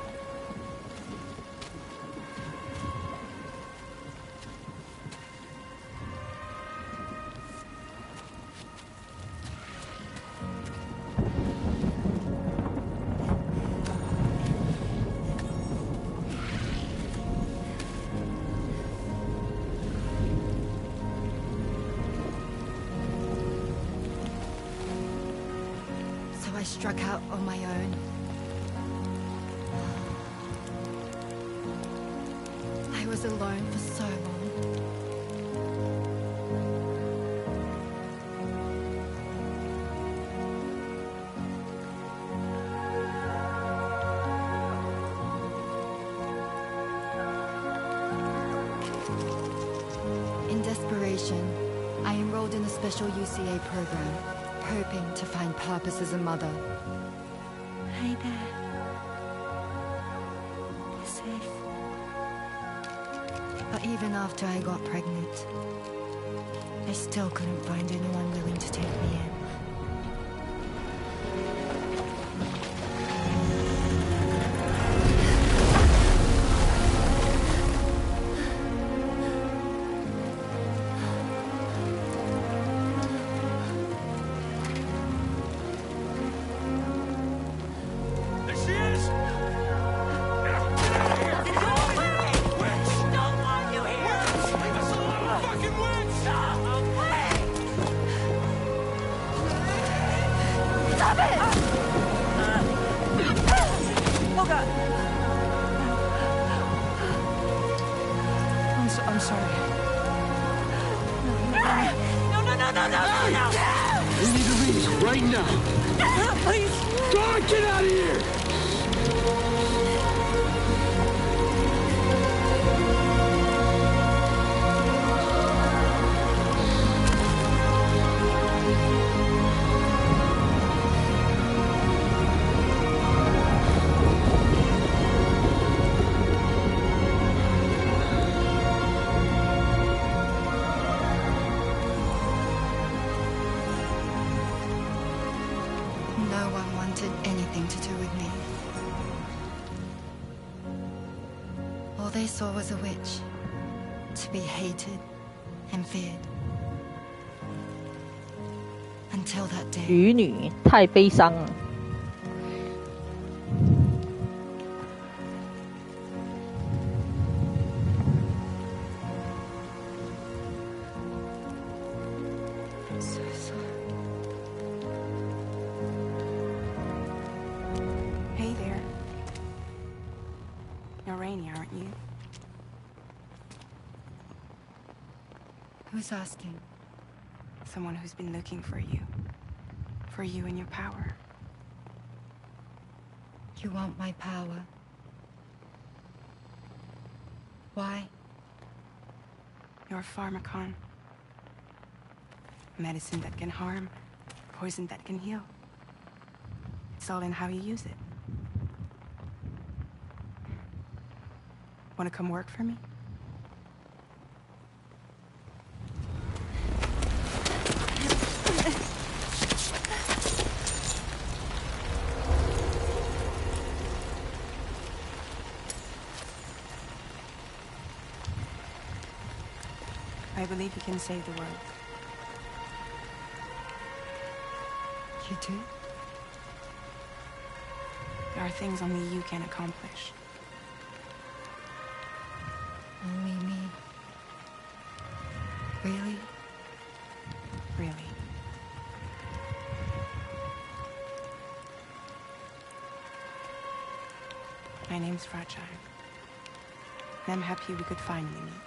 I struck out on my own. I was alone for so long. In desperation, I enrolled in a special UCA program, hoping to find purpose as a mother. Hi there. You're safe. But even after I got pregnant, I still couldn't find anyone willing to take me in. Stop it! Oh God! I'm sorry. No! We need to leave right now. Please! God, get out of here! No one wanted anything to do with me. All they saw was a witch, to be hated and feared. Until that day. 愚女太悲伤了。I'm so sorry. Hey there. You're Rainy, aren't you? Who's asking? Someone who's been looking for you. For you and your power. You want my power? Why? You're a pharmacon. Medicine that can harm, poison that can heal. It's all in how you use it. Want to come work for me? I believe you can save the world. You do? There are things only you can accomplish. Only me. Really? Really. My name's Fragile. And I'm happy we could finally meet.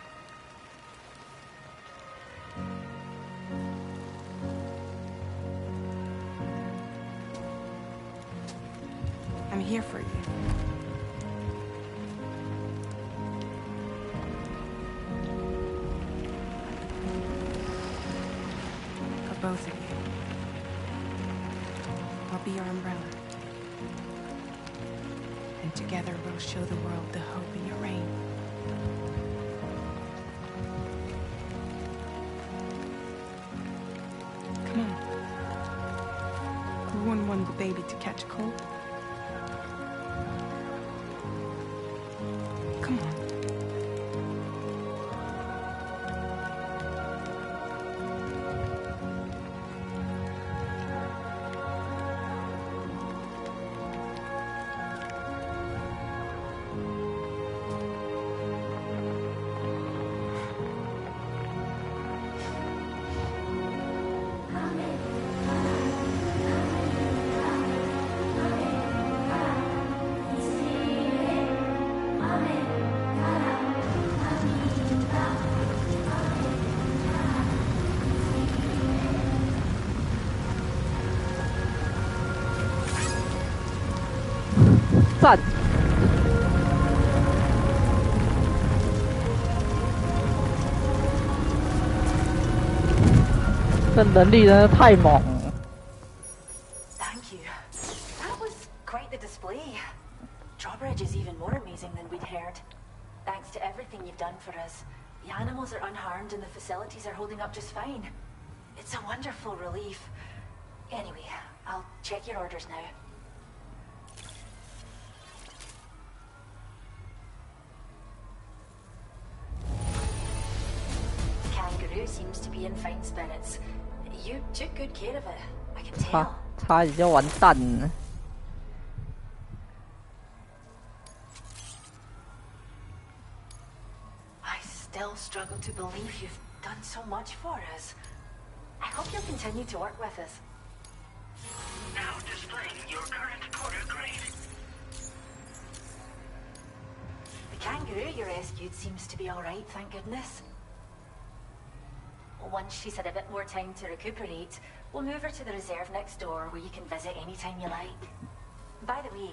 I'm here for you. For both of you. I'll be your umbrella. And together we'll show the world the hope in your reign. Come on. Who wouldn't want the baby to catch a cold? Come on.赞！这能力真的太猛了。Thank you. That was quite the display. Drawbridge is even more amazing than we'd heard. Thanks to everything you've done for us. The animals are unharmed and the facilities are holding up just fine. It's a wonderful relief. Anyway, I'll check your orders now. Kangaroo seems to be in fine spirits. You took good care of it. I can tell. 差点就完蛋了。I still struggle to believe you've done so much for us. I hope you'll continue to work with us. Now displaying your current quarter grade. The kangaroo you rescued seems to be alright, thank goodness. Once she's had a bit more time to recuperate, we'll move her to the reserve next door where you can visit anytime you like. By the way,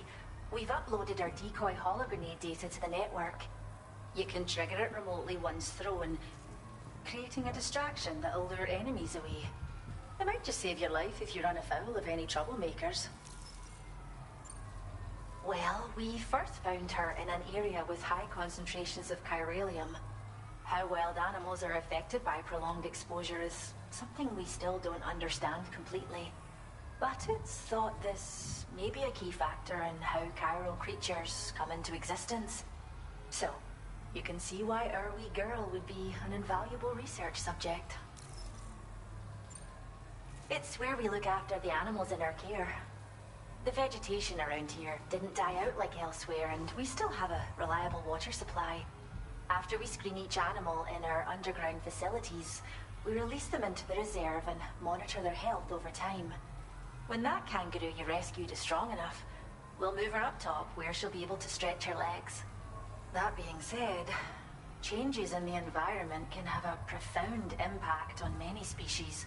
we've uploaded our decoy holo grenade data to the network. You can trigger it remotely once thrown, creating a distraction that'll lure enemies away. It might just save your life if you run afoul of any troublemakers. Well, we first found her in an area with high concentrations of chiralium. How wild animals are affected by prolonged exposure is something we still don't understand completely. But it's thought this may be a key factor in how chiral creatures come into existence. So, you can see why our wee girl would be an invaluable research subject. It's where we look after the animals in our care. The vegetation around here didn't die out like elsewhere, and we still have a reliable water supply. After we screen each animal in our underground facilities, we release them into the reserve and monitor their health over time. When that kangaroo you rescued is strong enough, we'll move her up top where she'll be able to stretch her legs. That being said, changes in the environment can have a profound impact on many species,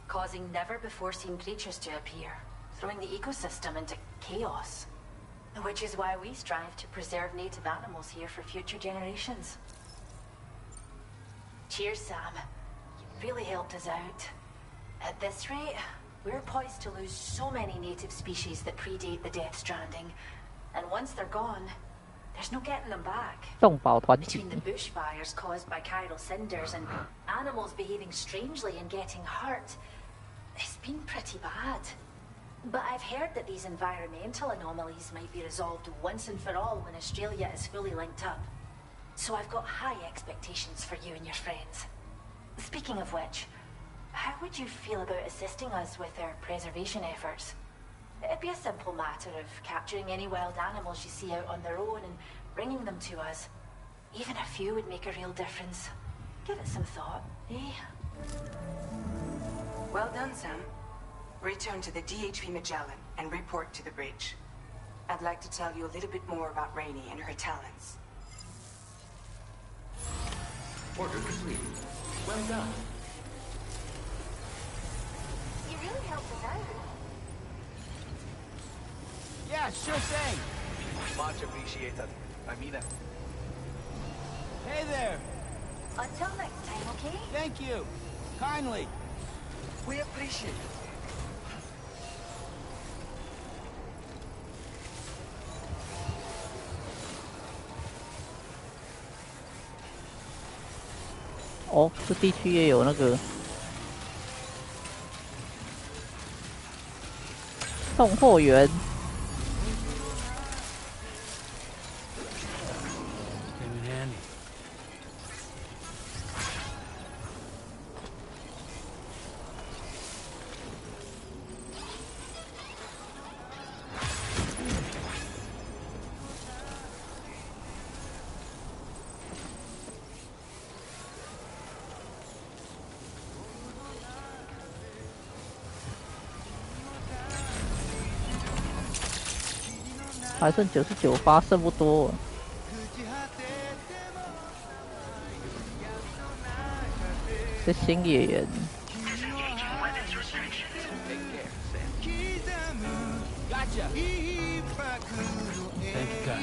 causing never-before-seen creatures to appear, throwing the ecosystem into chaos. Which is why we strive to preserve native animals here for future generations. Cheers, Sam. You really helped us out. At this rate, we're poised to lose so many native species that predate the Death Stranding. And once they're gone, there's no getting them back. 动保团体 Between the bushfires caused by chiral cinders and animals behaving strangely and getting hurt, it's been pretty bad. But I've heard that these environmental anomalies might be resolved once and for all when Australia is fully linked up. So I've got high expectations for you and your friends. Speaking of which, how would you feel about assisting us with our preservation efforts? It'd be a simple matter of capturing any wild animals you see out on their own and bringing them to us. Even a few would make a real difference. Give it some thought, eh? Well done, Sam. Return to the DHP Magellan and report to the bridge. I'd like to tell you a little bit more about Rainey and her talents. Order complete. Well done. You really helped us out. Yeah, sure thing. Much appreciated. I mean it. Hey there. Until next time, okay? Thank you. Kindly. We appreciate it.哦，这地区也有那个送货员。Came in handy. 还剩99发，剩不多了。这新演员， Gotcha. Thank you, guy.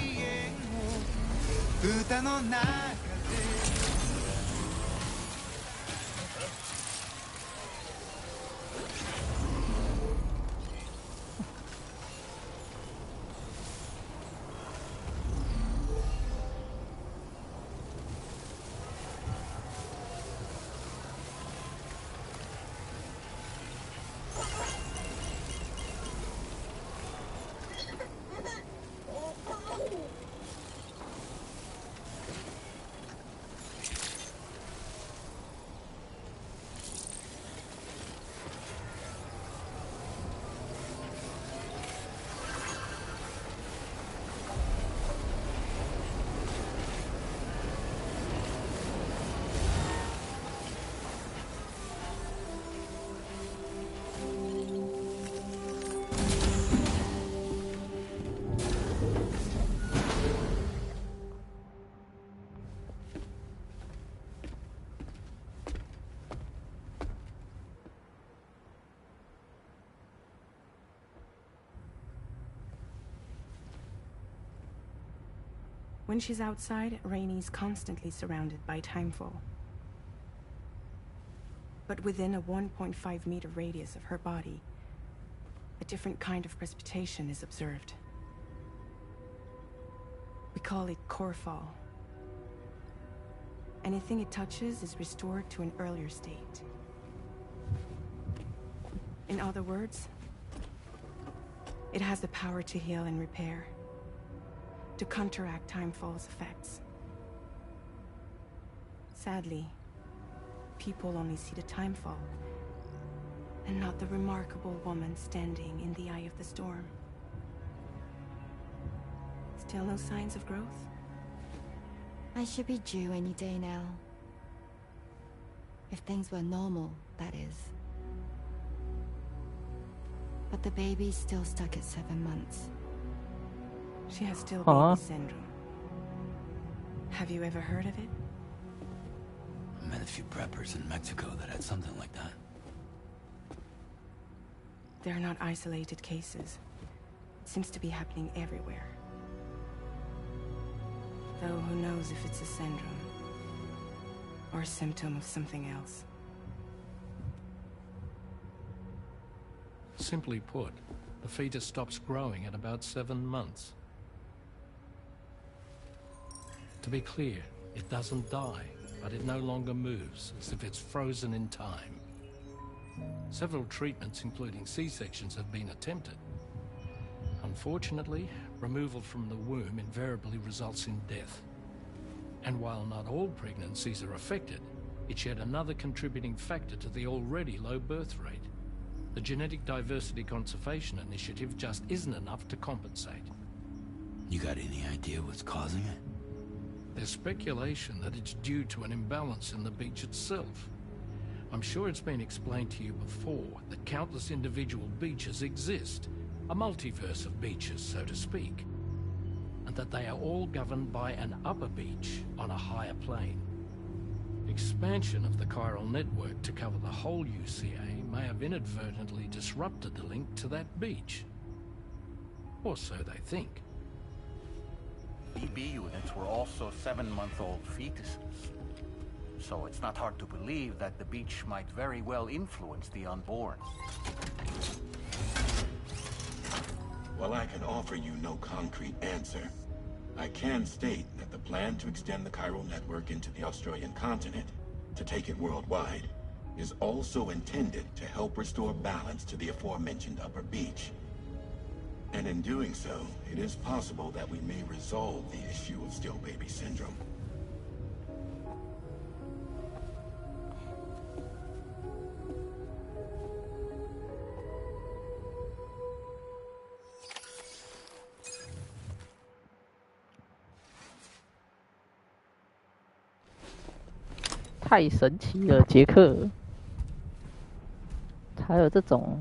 When she's outside, Rainie's constantly surrounded by timefall. But within a 1.5-meter radius of her body, a different kind of precipitation is observed. We call it core fall. Anything it touches is restored to an earlier state. In other words, it has the power to heal and repair, to counteract timefall's effects. Sadly, people only see the timefall, and not the remarkable woman standing in the eye of the storm. Still no signs of growth? I should be due any day now. If things were normal, that is. But the baby's still stuck at 7 months. She has still baby syndrome. Have you ever heard of it? I met a few preppers in Mexico that had something like that. They're not isolated cases. It seems to be happening everywhere. Though who knows if it's a syndrome or a symptom of something else. Simply put, the fetus stops growing at about 7 months. To be clear, it doesn't die, but it no longer moves, as if it's frozen in time. Several treatments, including C-sections, have been attempted. Unfortunately, removal from the womb invariably results in death. And while not all pregnancies are affected, it's yet another contributing factor to the already low birth rate. The Genetic Diversity Conservation Initiative just isn't enough to compensate. You got any idea what's causing it? There's speculation that it's due to an imbalance in the beach itself. I'm sure it's been explained to you before that countless individual beaches exist, a multiverse of beaches, so to speak, and that they are all governed by an upper beach on a higher plane. Expansion of the chiral network to cover the whole UCA may have inadvertently disrupted the link to that beach. Or so they think. BB units were also 7-month-old fetuses. So it's not hard to believe that the beach might very well influence the unborn. While I can offer you no concrete answer, I can state that the plan to extend the chiral network into the Australian continent, to take it worldwide, is also intended to help restore balance to the aforementioned upper beach. And in doing so, it is possible that we may resolve the issue of still baby syndrome.太神奇了，杰克！还有这种。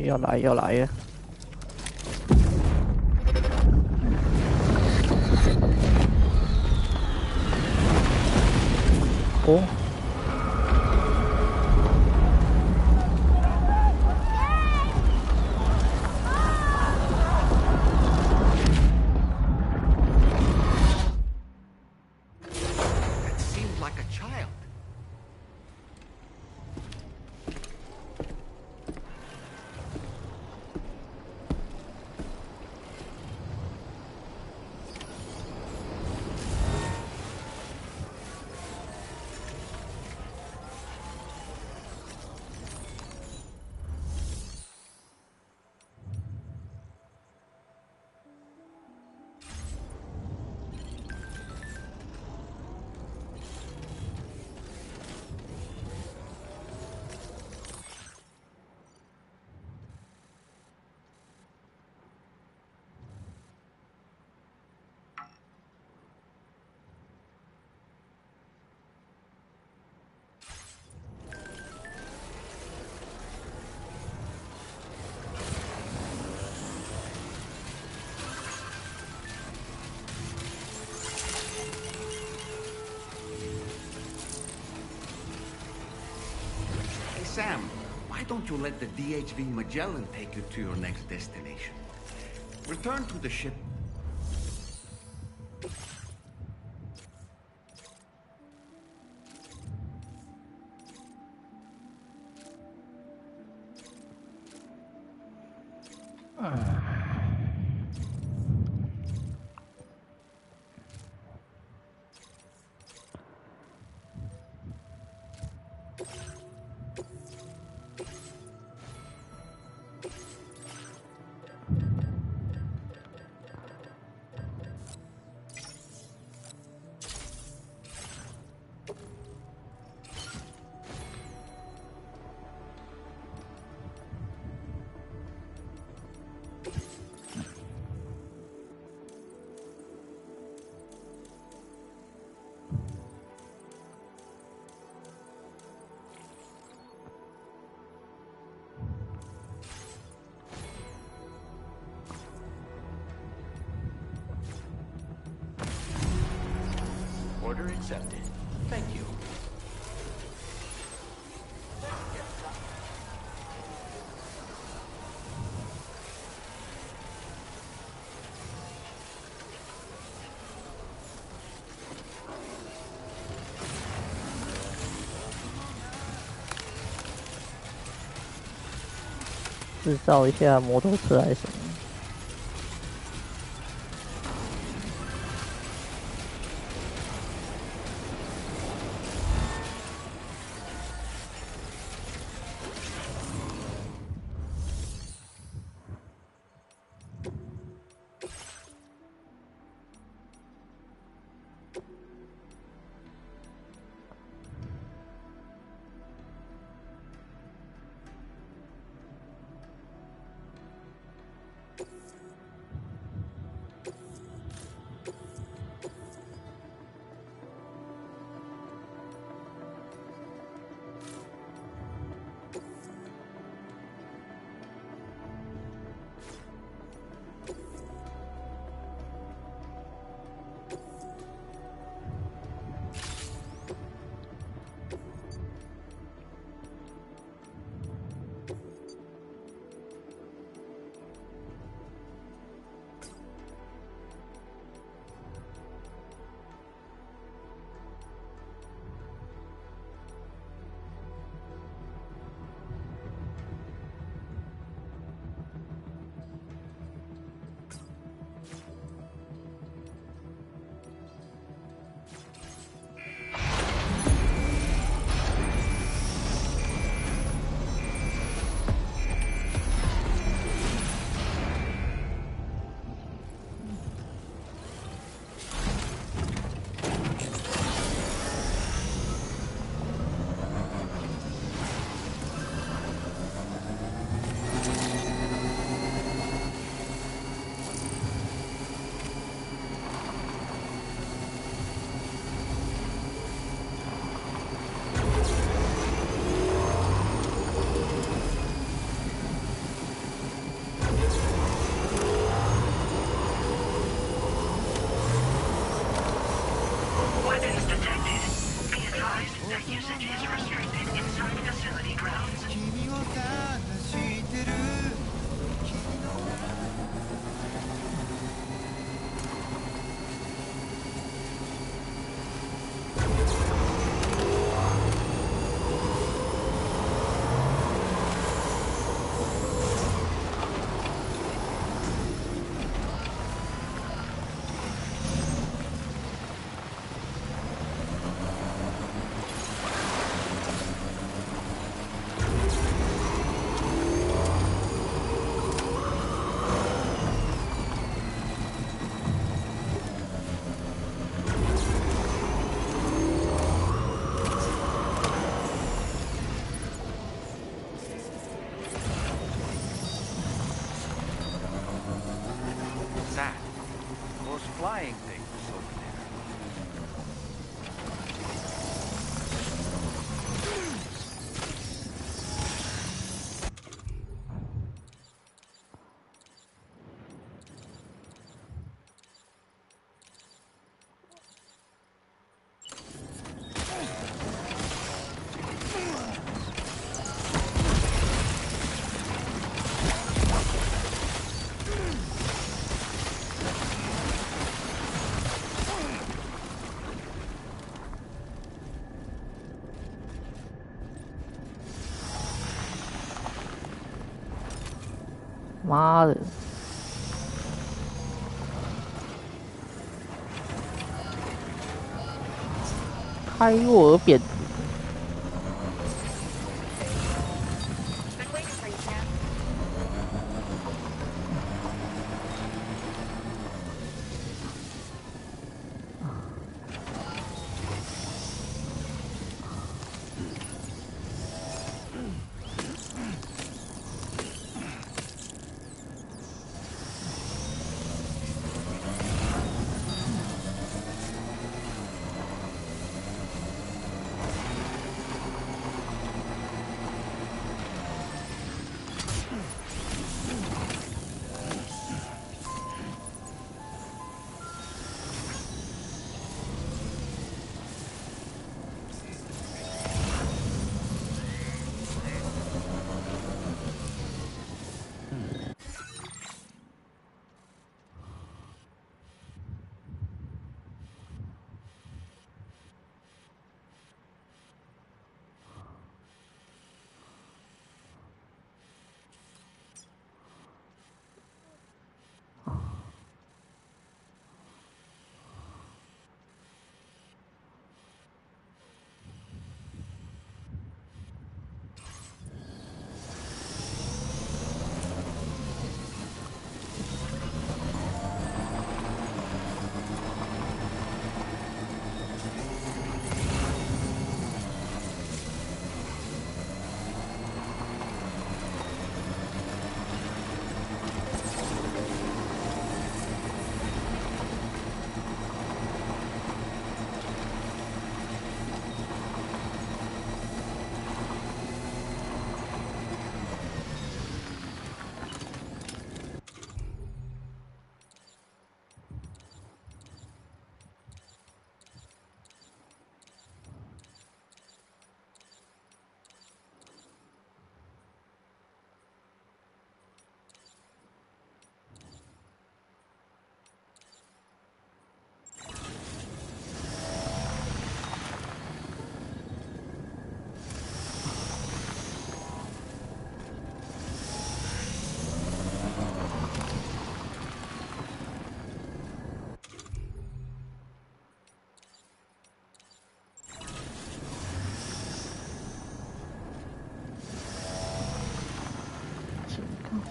要来了！哦。That seemed like a child. Hey, Sam, why don't you let the DHV Magellan take you to your next destination? Return to the ship. Order accepted. Thank you.制造一下摩托车还是什么？ weapons detected. Be advised that usage is restricted inside facility grounds. 君を探してる Zach, those flying things over there.妈的！开若尔扁。 Been waiting for you, Sam.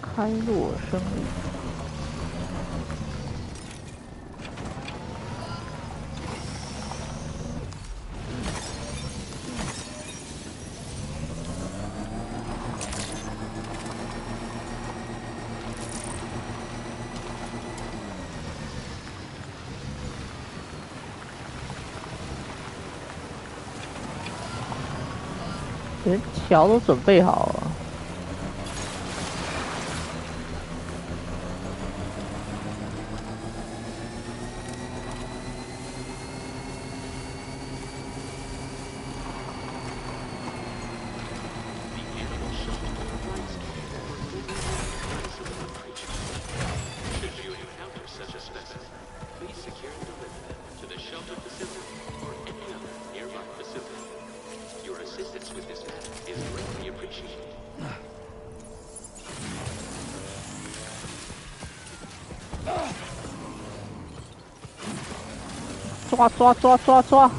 开若生物。连桥都准备好了。抓抓抓抓抓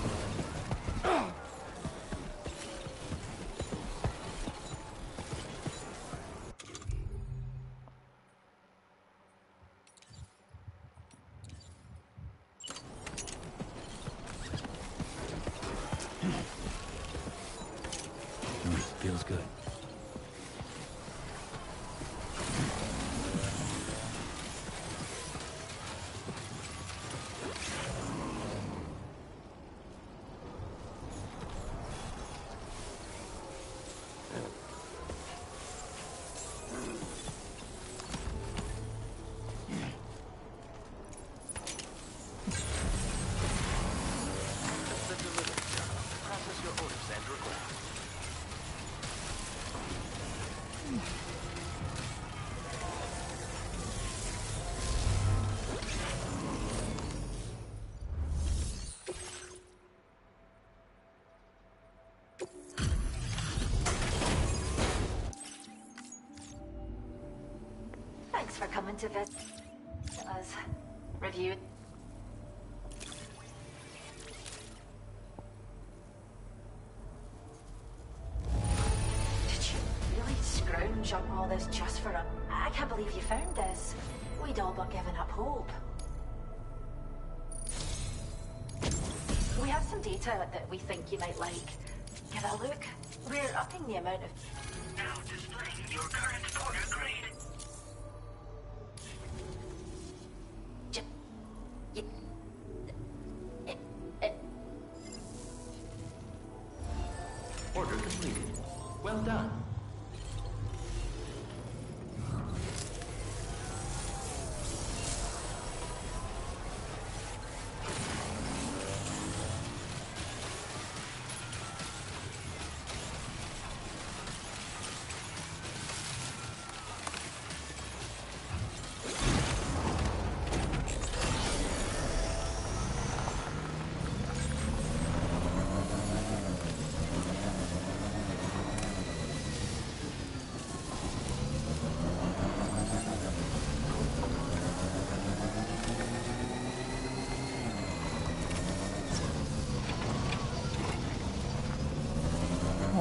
！Feels good. Thanks for coming to visit us. Review. Did you really scrounge up all this just for a... I can't believe you found this. We'd all but given up hope. We have some data that we think you might like. Give it a look. We're upping the amount of... Now displaying your current order grade. Order completed. Well done.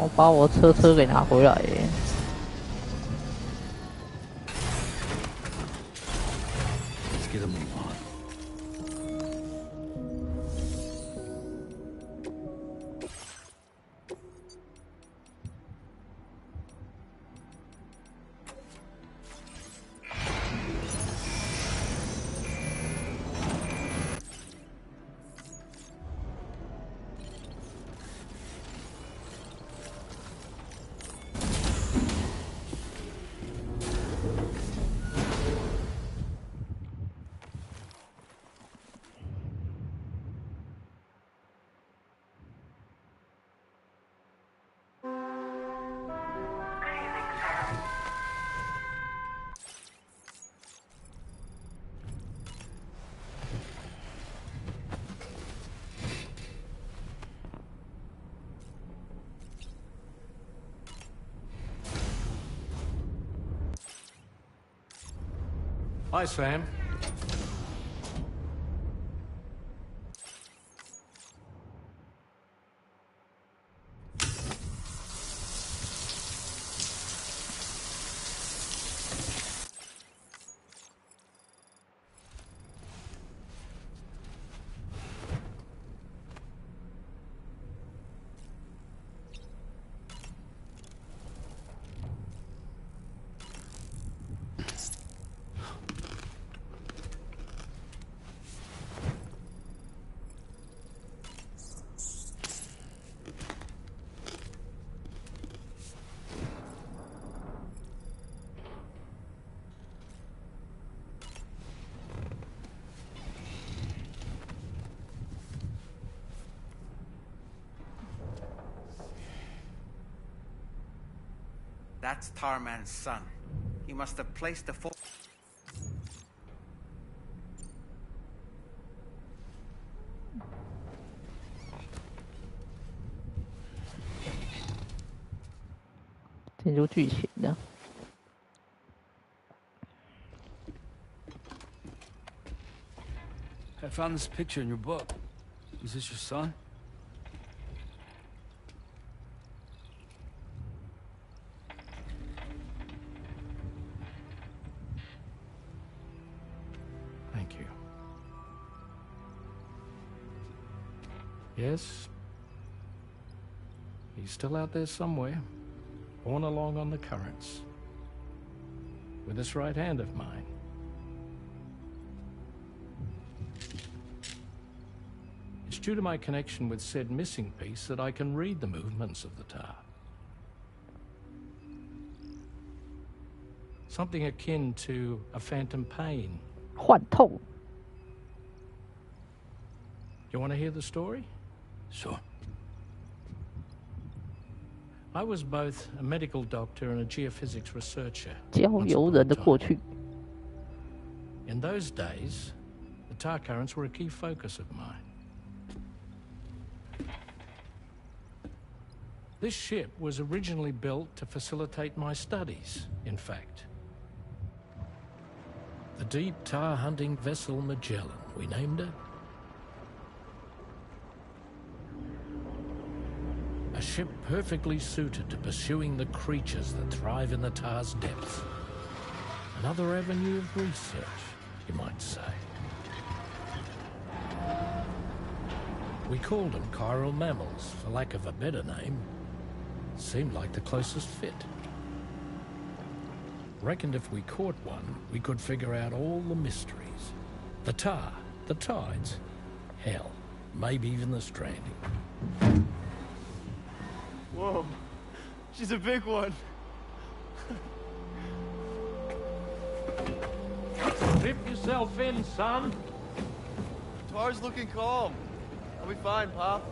我把我车给拿回来耶。Let's get a move on. Hi, Sam. That's Tarman's son. He must have placed the full... 进入剧情的。I found this picture in your book. Is this your son? Thank you. Yes. He's still out there somewhere, borne along on the currents, with this right hand of mine. It's due to my connection with said missing piece that I can read the movements of the tar. Something akin to a phantom pain. 幻痛. You want to hear the story? Sure. I was both a medical doctor and a geophysics researcher. 交游人的过去. In those days, the tar currents were a key focus of mine. This ship was originally built to facilitate my studies, in fact. The deep tar hunting vessel Magellan, we named it. A ship perfectly suited to pursuing the creatures that thrive in the tar's depths. Another avenue of research, you might say. We called them chiral mammals, for lack of a better name. Seemed like the closest fit. Reckoned if we caught one, we could figure out all the mysteries. The tar, the tides, hell, maybe even the stranding. Whoa, she's a big one. Dip yourself in, son. Tar's looking calm. I'll be fine, Pop.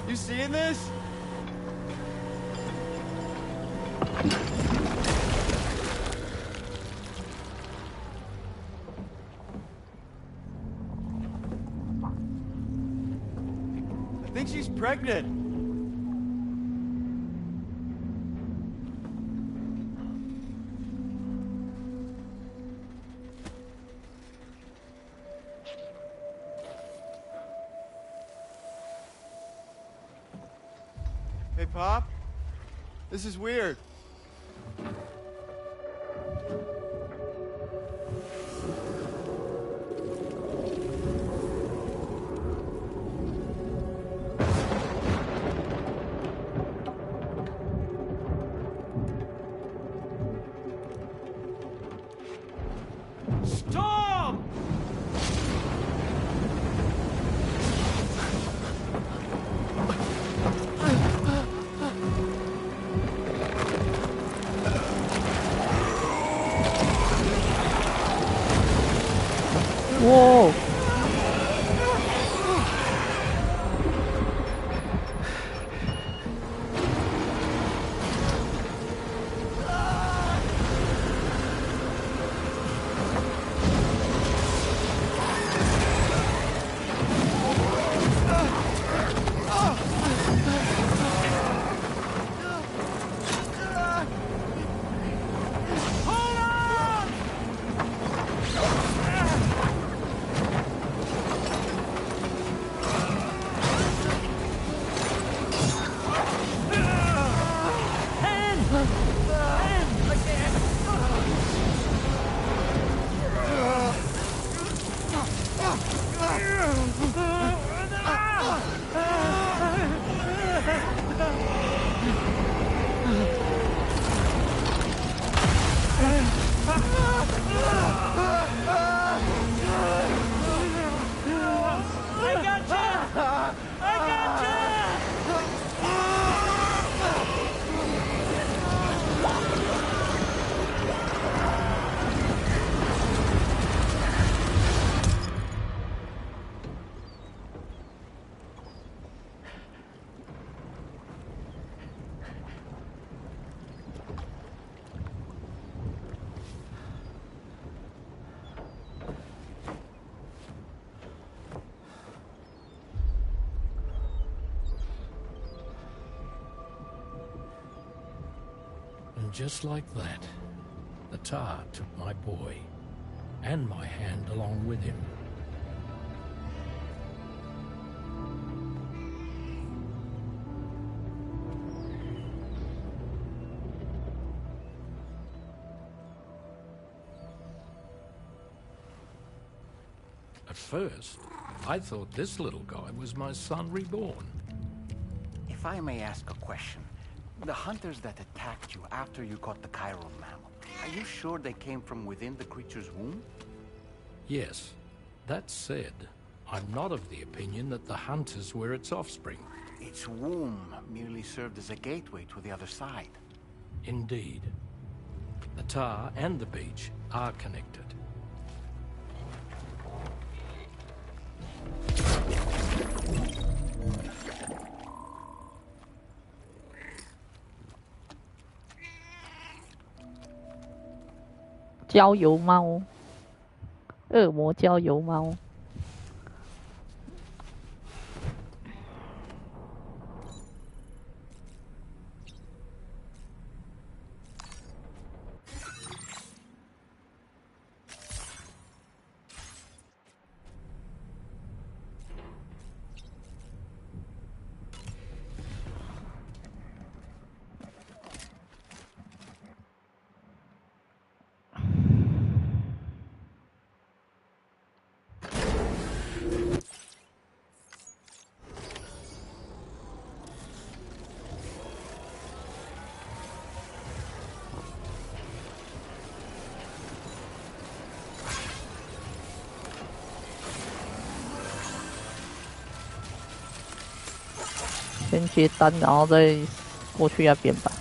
You seeing this? I think she's pregnant. Hey, Pop. This is weird. Storm! Whoa! Just like that, The tar took my boy, and my hand along with him. At first, I thought this little guy was my son reborn. If I may ask a question, the hunters that attacked you after you caught the chiral mammal, are you sure they came from within the creature's womb? Yes. That said, I'm not of the opinion that the hunters were its offspring. Its womb merely served as a gateway to the other side. Indeed. The tar and the beach are connected.郊游猫，恶魔郊游猫。先接单，然后再过去那边吧。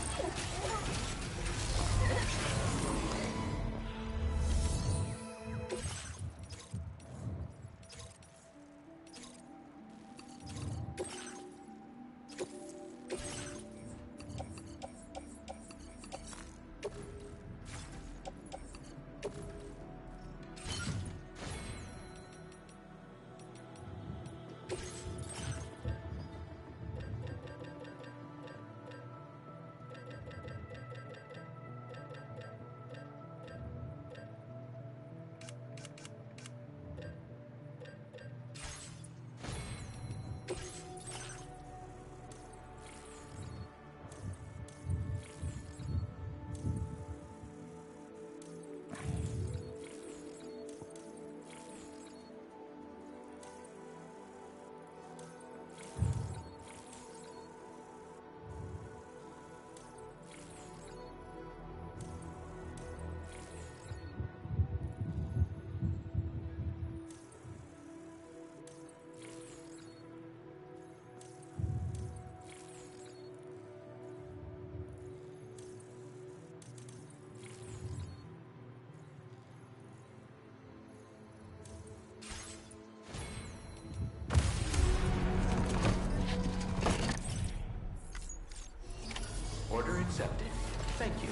Order accepted. Thank you.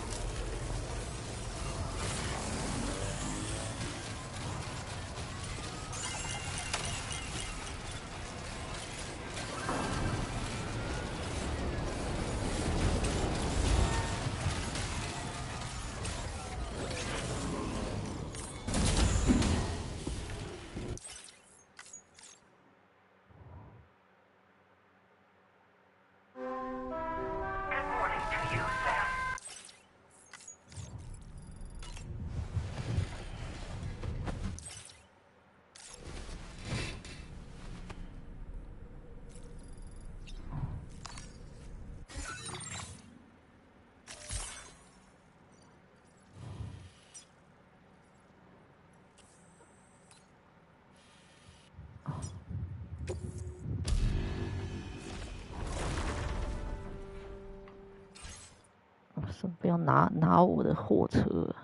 不要拿我的货车。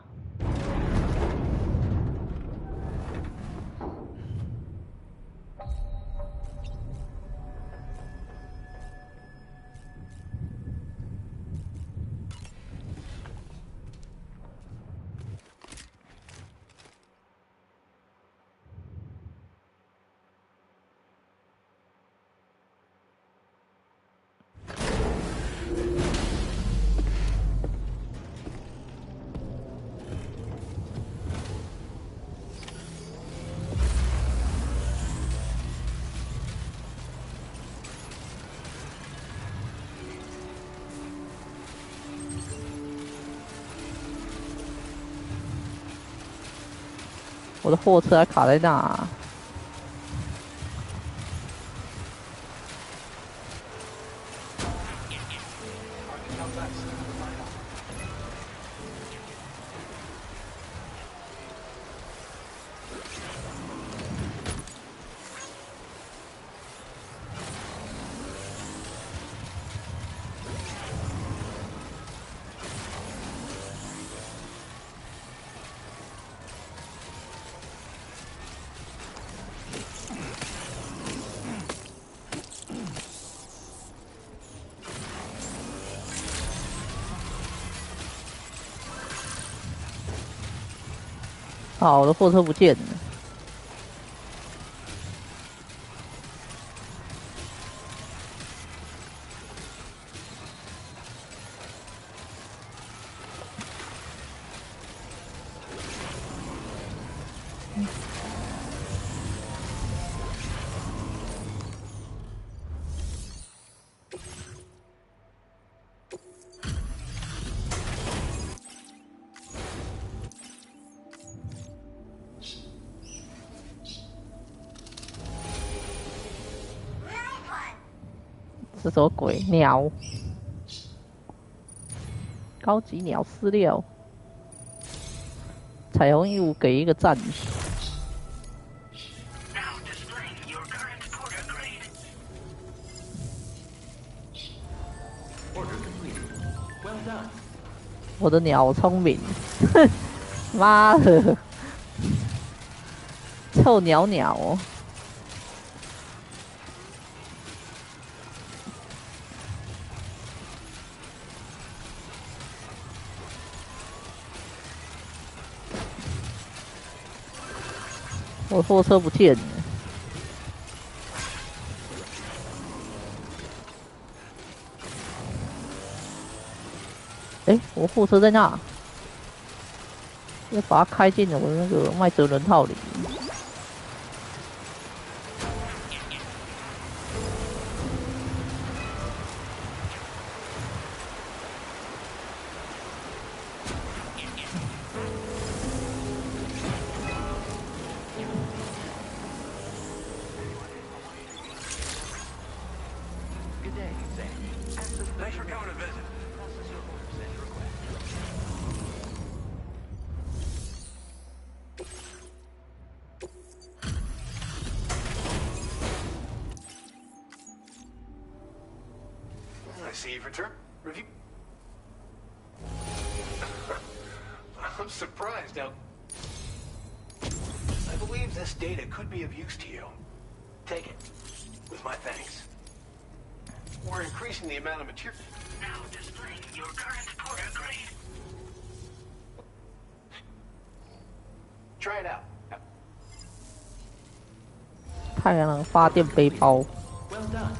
我的货车还卡在那、啊。好，我的货车不见了。这什么鬼？鸟，高级鸟饲料，彩虹鹦鹉给一个赞。我的鸟聪明，妈的，臭鸟鸟哦！我货车不见了。哎，我货车在那，要把它开进我的那个麦哲伦套里。Thanks for coming to visit. I see you've returned. Review. I'm surprised. Now, I believe this data could be of use to you. Take it, with my thanks. We're increasing the amount of material. Now displaying your current porter grade. Try it out. 太阳能发电背包。Well done.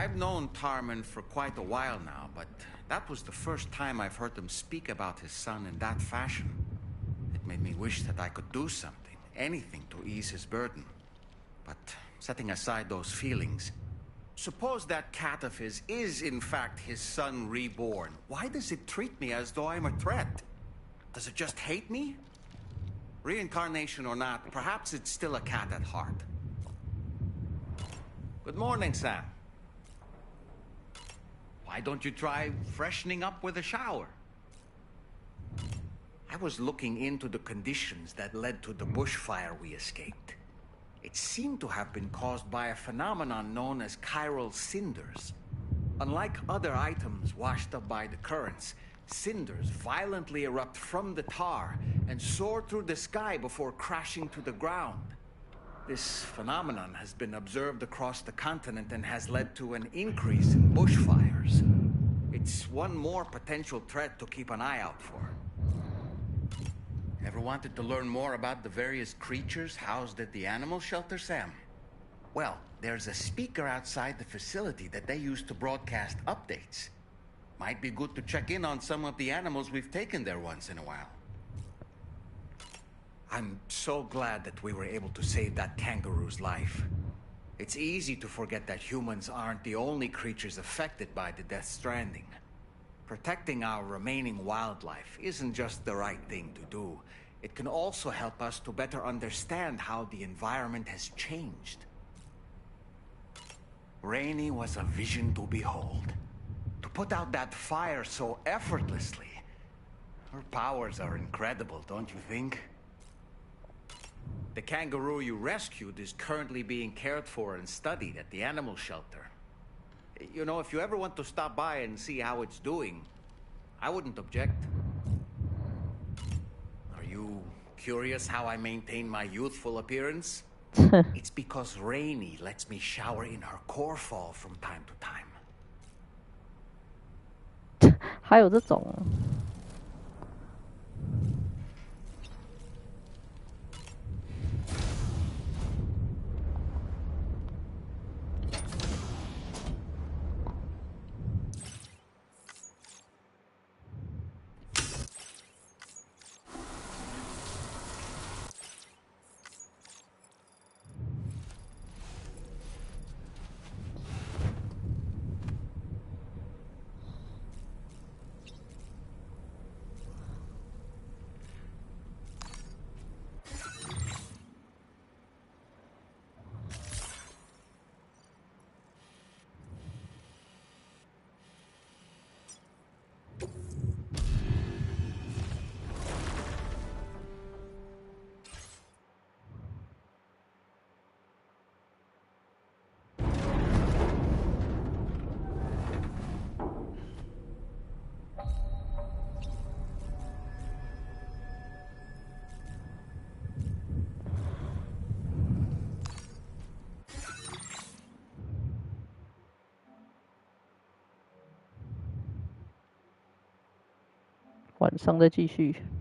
I've known Tarman for quite a while now, but that was the first time I've heard him speak about his son in that fashion. It made me wish that I could do something, anything to ease his burden. But setting aside those feelings, suppose that cat of his is in fact his son reborn. Why does it treat me as though I'm a threat? Does it just hate me? Reincarnation or not, perhaps it's still a cat at heart. Good morning, Sam. Why don't you try freshening up with a shower? I was looking into the conditions that led to the bushfire we escaped. It seemed to have been caused by a phenomenon known as chiral cinders. Unlike other items washed up by the currents, cinders violently erupt from the tar and soar through the sky before crashing to the ground. This phenomenon has been observed across the continent and has led to an increase in bushfires. It's one more potential threat to keep an eye out for. Ever wanted to learn more about the various creatures housed at the animal shelter, Sam? Well, there's a speaker outside the facility that they use to broadcast updates. Might be good to check in on some of the animals we've taken there once in a while. I'm so glad that we were able to save that kangaroo's life. It's easy to forget that humans aren't the only creatures affected by the Death Stranding. Protecting our remaining wildlife isn't just the right thing to do. It can also help us to better understand how the environment has changed. Rainey was a vision to behold. To put out that fire so effortlessly. Her powers are incredible, don't you think? The kangaroo you rescued is currently being cared for and studied at the animal shelter. You know, if you ever want to stop by and see how it's doing, I wouldn't object. Are you curious how I maintain my youthful appearance? It's because Rainey lets me shower in her core fall from time to time. 还有这种。晚上再继续。